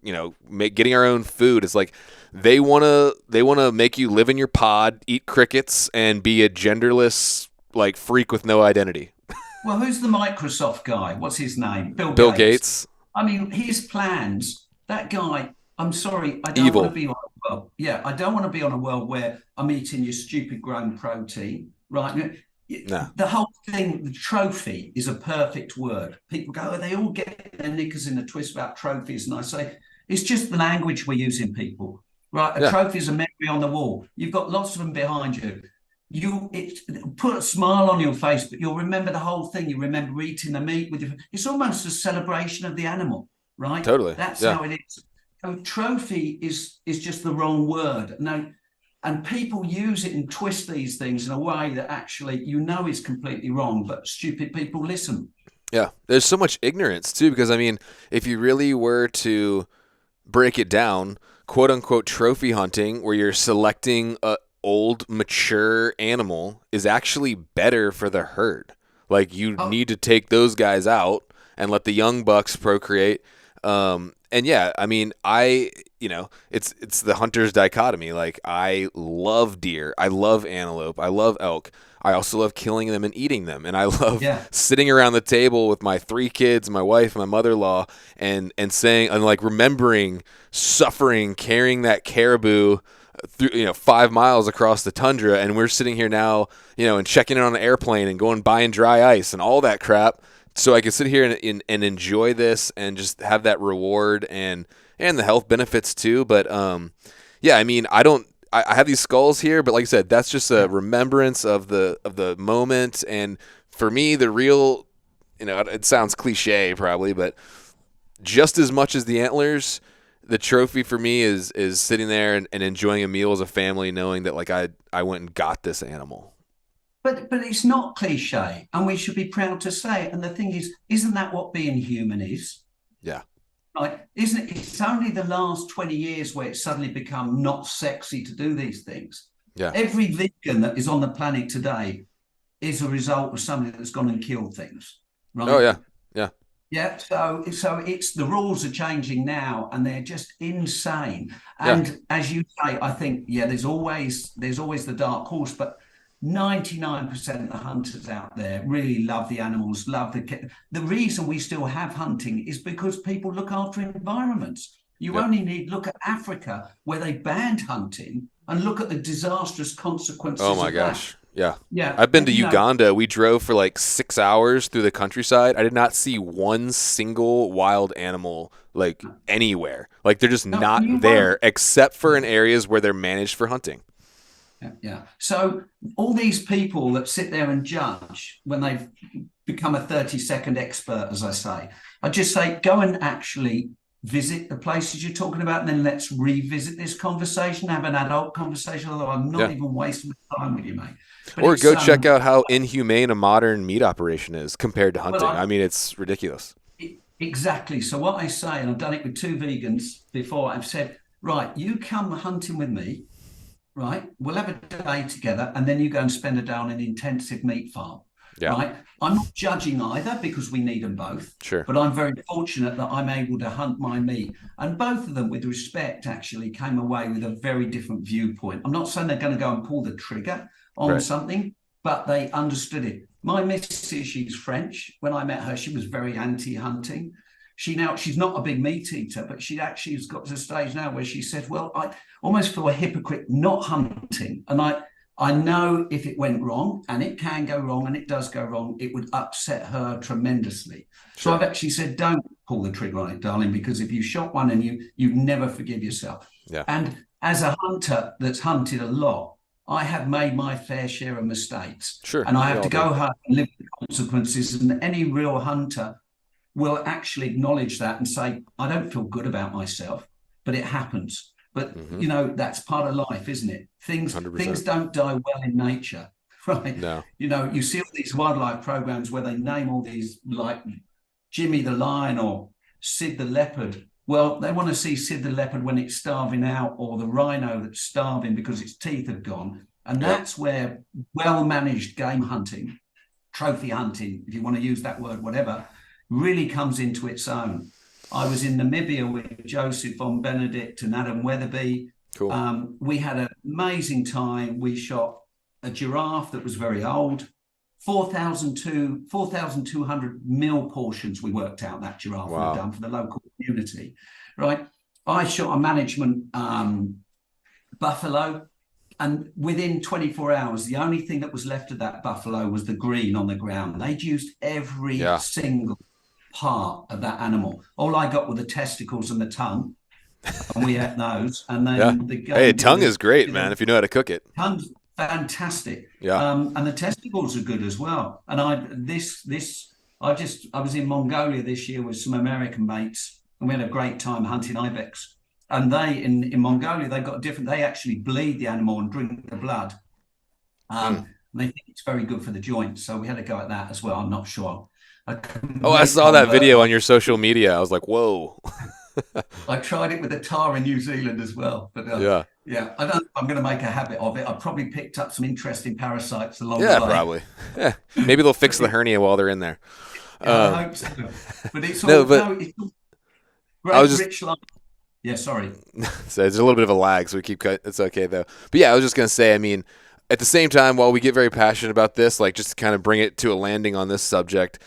getting our own food. It's like they want to make you live in your pod, eat crickets, and be a genderless like freak with no identity. Well, who's the Microsoft guy? What's his name? Bill Gates. I mean, his plans, that guy, I'm sorry, I don't Evil. want to be on a world. Yeah, I don't want to be on a world where I'm eating your stupid grown protein, right? Nah. The whole thing, the trophy is a perfect word. People go, oh, they all get their knickers in a twist about trophies. And I say, it's just the language we're using, people, right? A trophy is a memory on the wall. You've got lots of them behind you. Put a smile on your face, but you'll remember the whole thing. You remember eating the meat with your. It's almost a celebration of the animal, right? Totally. That's how it is. So trophy is just the wrong word. No, and people use it and twist these things in a way that actually is completely wrong, but stupid people listen. Yeah, there's so much ignorance too, because I mean, if you really were to break it down, quote unquote trophy hunting, where you're selecting a old mature animal, is actually better for the herd. Like you need to take those guys out and let the young bucks procreate. And yeah, I mean, it's the hunter's dichotomy. Like I love deer, I love antelope, I love elk. I also love killing them and eating them. And I love sitting around the table with my 3 kids, my wife, my mother-in-law, and saying, and like remembering suffering, carrying that caribou through 5 miles across the tundra, and we're sitting here now, and checking in on an airplane and going buying dry ice and all that crap, so I can sit here and enjoy this and just have that reward and the health benefits too. But yeah, I mean, I have these skulls here, but like I said, that's just a remembrance of the moment. And for me, the real, it sounds cliche probably, but just as much as the antlers, the trophy for me is sitting there and enjoying a meal as a family, knowing that like I went and got this animal. But it's not cliche, and we should be proud to say it. And the thing is, isn't that what being human is? Yeah. Like, isn't it? It's only the last 20 years where it's suddenly become not sexy to do these things. Yeah. Every vegan that is on the planet today is a result of somebody that's gone and killed things. Right? Oh yeah. Yeah. Yeah, so it's the rules are changing now, and they're just insane. And as you say, I think there's always the dark horse, but 99% of the hunters out there really love the animals, the reason we still have hunting is because people look after environments. You only need look at Africa, where they banned hunting, and look at the disastrous consequences. Oh my gosh. That. Yeah. I've been to Uganda. We drove for like 6 hours through the countryside. I did not see one single wild animal like anywhere. Like they're just not there, except for in areas where they're managed for hunting. Yeah. So all these people that sit there and judge when they've become a 30-second expert, as I say, I just say, go and actually visit the places you're talking about, and then let's revisit this conversation, have an adult conversation, although I'm not even wasting time with you, mate. But or go check out how inhumane a modern meat operation is compared to hunting. I mean, it's ridiculous. Exactly. So what I say, and I've done it with 2 vegans before, I've said, right, you come hunting with me, right? We'll have a day together, and then you go and spend a day on an intensive meat farm, Yeah. right? I'm not judging either because we need them both, Sure. but I'm very fortunate that I'm able to hunt my meat. And both of them, with respect, actually came away with a very different viewpoint. I'm not saying they're going to go and pull the trigger on Right. something, but they understood it. My missus, she's French. When I met her, she was very anti-hunting. She's not a big meat eater, but she actually has got to a stage now where she said, well, I almost feel a hypocrite not hunting. And I know if it went wrong, and it can go wrong, and it does go wrong, it would upset her tremendously. So Sure. I've actually said, don't pull the trigger on it, darling, because if you shot one and you never forgive yourself. Yeah. And as a hunter that's hunted a lot, I have made my fair share of mistakes, Sure. and I We have all to do. go home and live with the consequences. And any real hunter will actually acknowledge that and say, I don't feel good about myself, but it happens. But Mm-hmm. that's part of life, isn't it? Things 100%. don't die well in nature, right? No. You see all these wildlife programs where they name all these, like Jimmy the lion or Sid the leopard. Well, they want to see Sid the leopard when it's starving out, or the rhino that's starving because its teeth have gone. And Yep. that's where well-managed game hunting, trophy hunting, if you want to use that word, whatever, really comes into its own. I was in Namibia with Joseph von Benedict and Adam Weatherby. Cool. We had an amazing time. We shot a giraffe that was very old. 4,200 meal portions we worked out that giraffe would have Wow. done for the local community, right? I shot a management buffalo, and within 24 hours, the only thing that was left of that buffalo was the green on the ground. They'd used every Yeah. single part of that animal. All I got were the testicles and the tongue, and we ate those. And Yeah. then the Hey, game tongue is great, man, if you know how to cook it. tongue's fantastic. Yeah. And the testicles are good as well. And I was in Mongolia this year with some American mates, and we had a great time hunting ibex. And they in Mongolia, they actually bleed the animal and drink the blood. And they think it's very good for the joints. So we had a go at that as well. I'm not sure. Oh, I saw that video on your social media. I was like, whoa. I tried it with a tar in New Zealand as well. But Yeah. yeah, I don't know if I'm going to make a habit of it. I probably picked up some interesting parasites along Yeah, the way. probably. Yeah. Maybe they'll fix the hernia while they're in there. I hope so. But it's all, No, but it's all I was great, just rich life. Yeah, sorry. so there's a little bit of a lag, so we keep cut. It's okay though. But yeah, I was just gonna say, I mean, at the same time, while we get very passionate about this, like just to kind of bring it to a landing on this subject,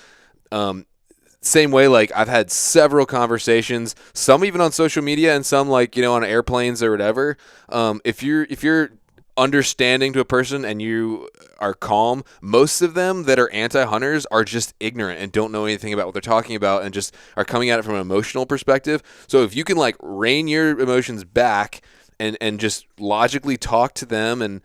same way, like I've had several conversations, some even on social media, and some like on airplanes or whatever. If you're understanding to a person and you are calm, most of them that are anti-hunters are just ignorant and don't know anything about what they're talking about and just are coming at it from an emotional perspective. So if you can like rein your emotions back and just logically talk to them and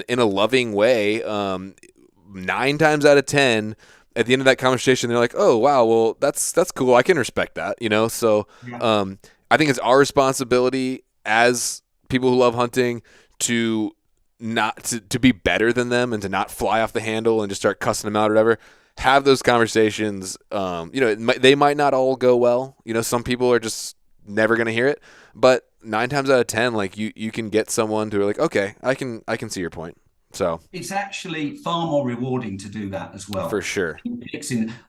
in a loving way, 9 times out of 10, at the end of that conversation, they're like, "Oh wow, well that's cool. I can respect that." So Yeah. I think it's our responsibility as people who love hunting to not to be better than them and to not fly off the handle and just start cussing them out or whatever. Have those conversations. They might not all go well. Some people are just never gonna hear it, but 9 times out of 10, like you can get someone to like, okay, I can see your point. So It's actually far more rewarding to do that as for well. sure.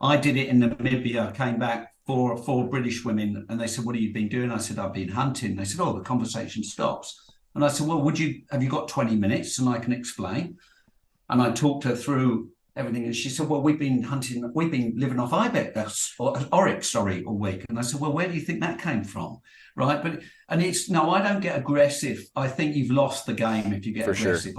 I did it in Namibia, came back for four British women, and they said, "What have you been doing?" I said, "I've been hunting." They said, "Oh, the conversation stops." And I said, "Well, have you got 20 minutes and I can explain?" And I talked her through everything. And she said, "Well, we've been living off ibex or oryx, sorry, all week." And I said, "Well, where do you think that came from?" Right. No, I don't get aggressive. I think you've lost the game if you get For sure. aggressive.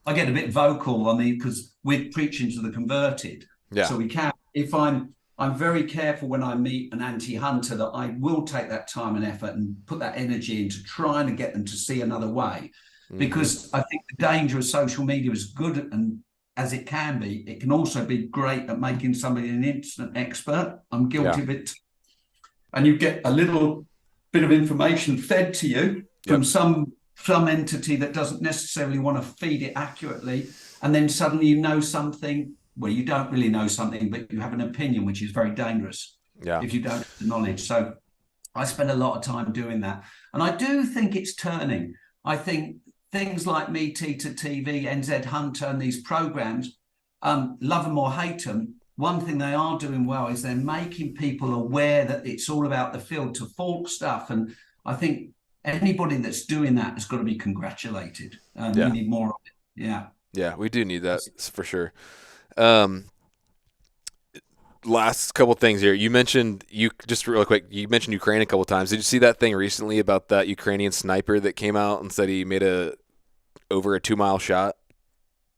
I get a bit vocal on because we're preaching to the converted. Yeah. So we can, if I'm very careful when I meet an anti-hunter that I will take that time and effort and put that energy into trying to get them to see another way. Because I think the danger of social media is good and as it can be, it can also be great at making somebody an instant expert. I'm guilty of it. And you get a little bit of information fed to you from some entity that doesn't necessarily want to feed it accurately. And then suddenly you know something. Well, you don't really know something, but you have an opinion, which is very dangerous if you don't have the knowledge. So I spend a lot of time doing that. And I do think it's turning. I think things like Meat Eater TV, NZ Hunter, and these programs, love them or hate them, one thing they are doing well is they're making people aware that it's all about the field to fork stuff. And I think anybody that's doing that has got to be congratulated. We Yeah. need more of it. Yeah. Yeah, we do need that for sure. Um, Last couple things here. You mentioned you just real quick. You mentioned Ukraine a couple times. Did you see that thing recently about that Ukrainian sniper that came out and said he made over a 2 mile shot?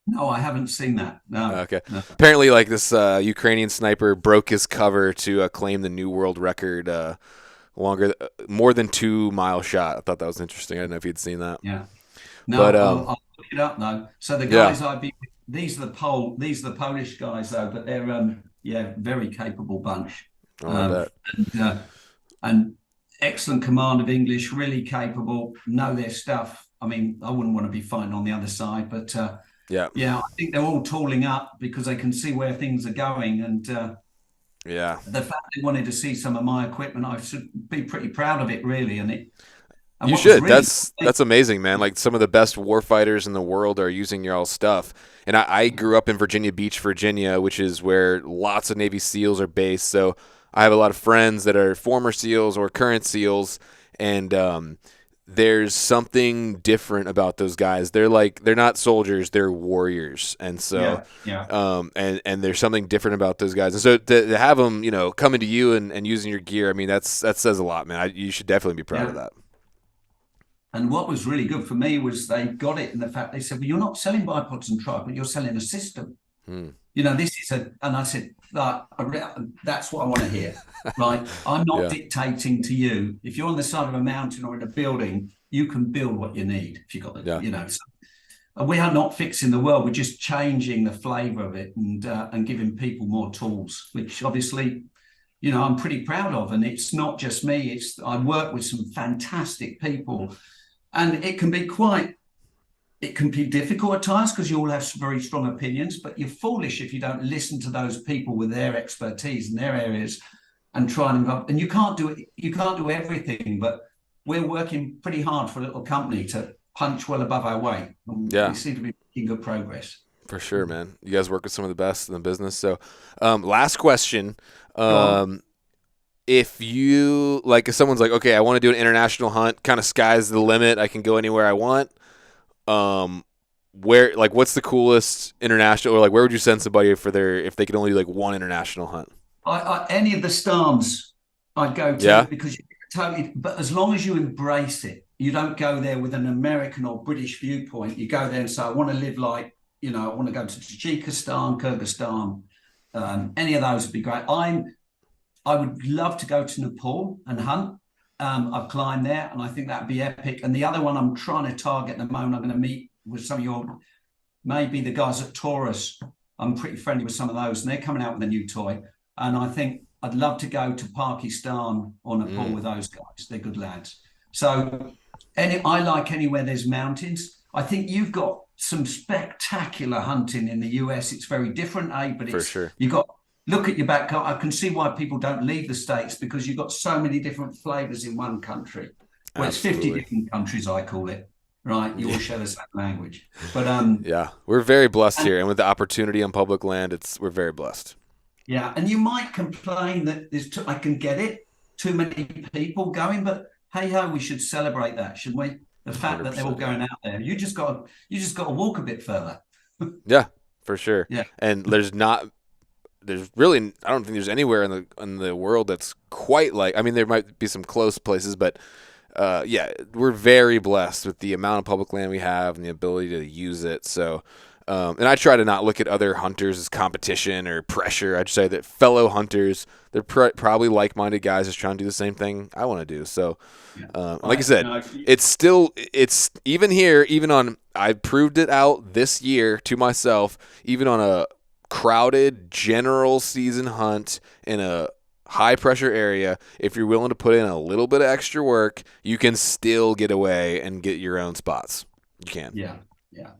No, I haven't seen that. No, Okay. no. Apparently, like this Ukrainian sniper broke his cover to claim the new world record, more than 2 mile shot. I thought that was interesting. I don't know if you'd seen that, Yeah. No, but I'll look it up though. So the yeah. guys these are the Polish guys though, but they're yeah, very capable bunch. Oh, I bet. And and excellent command of English, really capable, know their stuff. I mean, I wouldn't want to be fighting on the other side, but Yeah. yeah, I think they're all tooling up because they can see where things are going. And Yeah. the fact they wanted to see some of my equipment, I should be pretty proud of it, really. And You what was should. really That's amazing, man. Like some of the best warfighters in the world are using your all stuff. And I grew up in Virginia Beach, Virginia, which is where lots of Navy SEALs are based. So I have a lot of friends that are former SEALs or current SEALs, and there's something different about those guys. They're not soldiers, they're warriors, and so and there's something different about those guys. And so to have them, coming to you and using your gear, I mean that says a lot, man. You should definitely be proud of that. And what was really good for me was they got it in the fact they said, well, you're not selling bipods and tripods, you're selling a system. This is and I said, that's what I want to hear, right? I'm not dictating to you. If you're on the side of a mountain or in a building, you can build what you need if you got the, So we are not fixing the world. We're just changing the flavor of it and giving people more tools, which obviously, I'm pretty proud of. And it's not just me. I work with some fantastic people. And it can be difficult at times because you all have some very strong opinions, but you're foolish if you don't listen to those people with their expertise in their areas and try and you can't do it. You can't do everything, but we're working pretty hard for a little company to punch well above our weight. We seem to be making good progress. For sure, man. You guys work with some of the best in the business. So last question. If someone's like, okay, I want to do an international hunt, kind of sky's the limit. I can go anywhere I want. What's the coolest international, or where would you send somebody if they could only do one international hunt? Any of the Starms I'd go to because you're totally, but as long as you embrace it, you don't go there with an American or British viewpoint. You go there and say, I want to live I want to go to Tajikistan, Kyrgyzstan, any of those would be great. I would love to go to Nepal and hunt. I've climbed there, and I think that'd be epic. And the other one I'm trying to target at the moment, I'm going to meet with some of maybe the guys at Taurus. I'm pretty friendly with some of those, and they're coming out with a new toy. And I think I'd love to go to Pakistan or Nepal with those guys. They're good lads. So I like anywhere there's mountains. I think you've got some spectacular hunting in the US. It's very different, but for sure. You've got. Look at your back. I can see why people don't leave the States because you've got so many different flavors in one country. Well, Absolutely. It's 50 different countries, I call it. Right? You all share the same language. But we're very blessed here, and with the opportunity on public land, we're very blessed. Yeah, and you might complain that I can get it, too many people going, but hey ho, we should celebrate that, shouldn't we? The fact that they're all going out there. You just got to walk a bit further. Yeah, for sure. Yeah, and there's really, I don't think there's anywhere in the world that's quite like, I mean, there might be some close places, but we're very blessed with the amount of public land we have and the ability to use it. So, and I try to not look at other hunters as competition or pressure. I'd say that fellow hunters, they're probably like-minded guys just trying to do the same thing I want to do. So, like I said, it's even here, I proved it out this year to myself, even on a crowded general season hunt in a high pressure area, if you're willing to put in a little bit of extra work, you can still get away and get your own spots. You can. Yeah.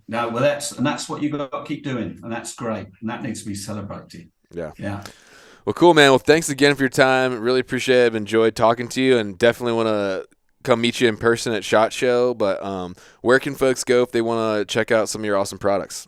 No, well, that's what you got to keep doing, and that's great, and that needs to be celebrated. Yeah. Well, cool, man. Well, thanks again for your time. Really appreciate it. I've enjoyed talking to you, and definitely want to come meet you in person at SHOT Show. But where can folks go if they want to check out some of your awesome products?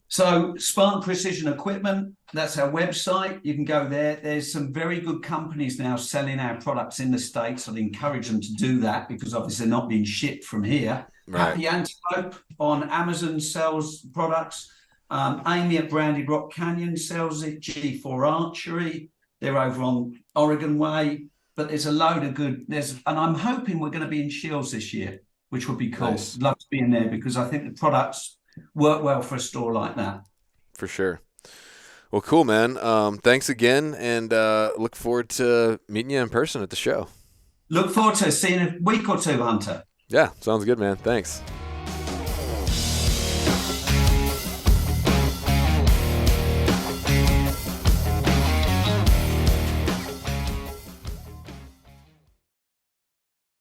So Spartan Precision Equipment, that's our website. You can go there. There's some very good companies now selling our products in the States. I'd encourage them to do that because obviously they're not being shipped from here. Right. Happy Antelope on Amazon sells products. Amy at Branded Rock Canyon sells it. G4 Archery, they're over on Oregon Way. But there's a load of good. And I'm hoping we're going to be in Shields this year, which would be cool. Nice. I'd love to be in there because I think the products work well for a store like that. For sure. Well, cool, man. Thanks again, and look forward to meeting you in person at the show. Look forward to seeing you in a week or two, Hunter. Yeah, sounds good, man. Thanks.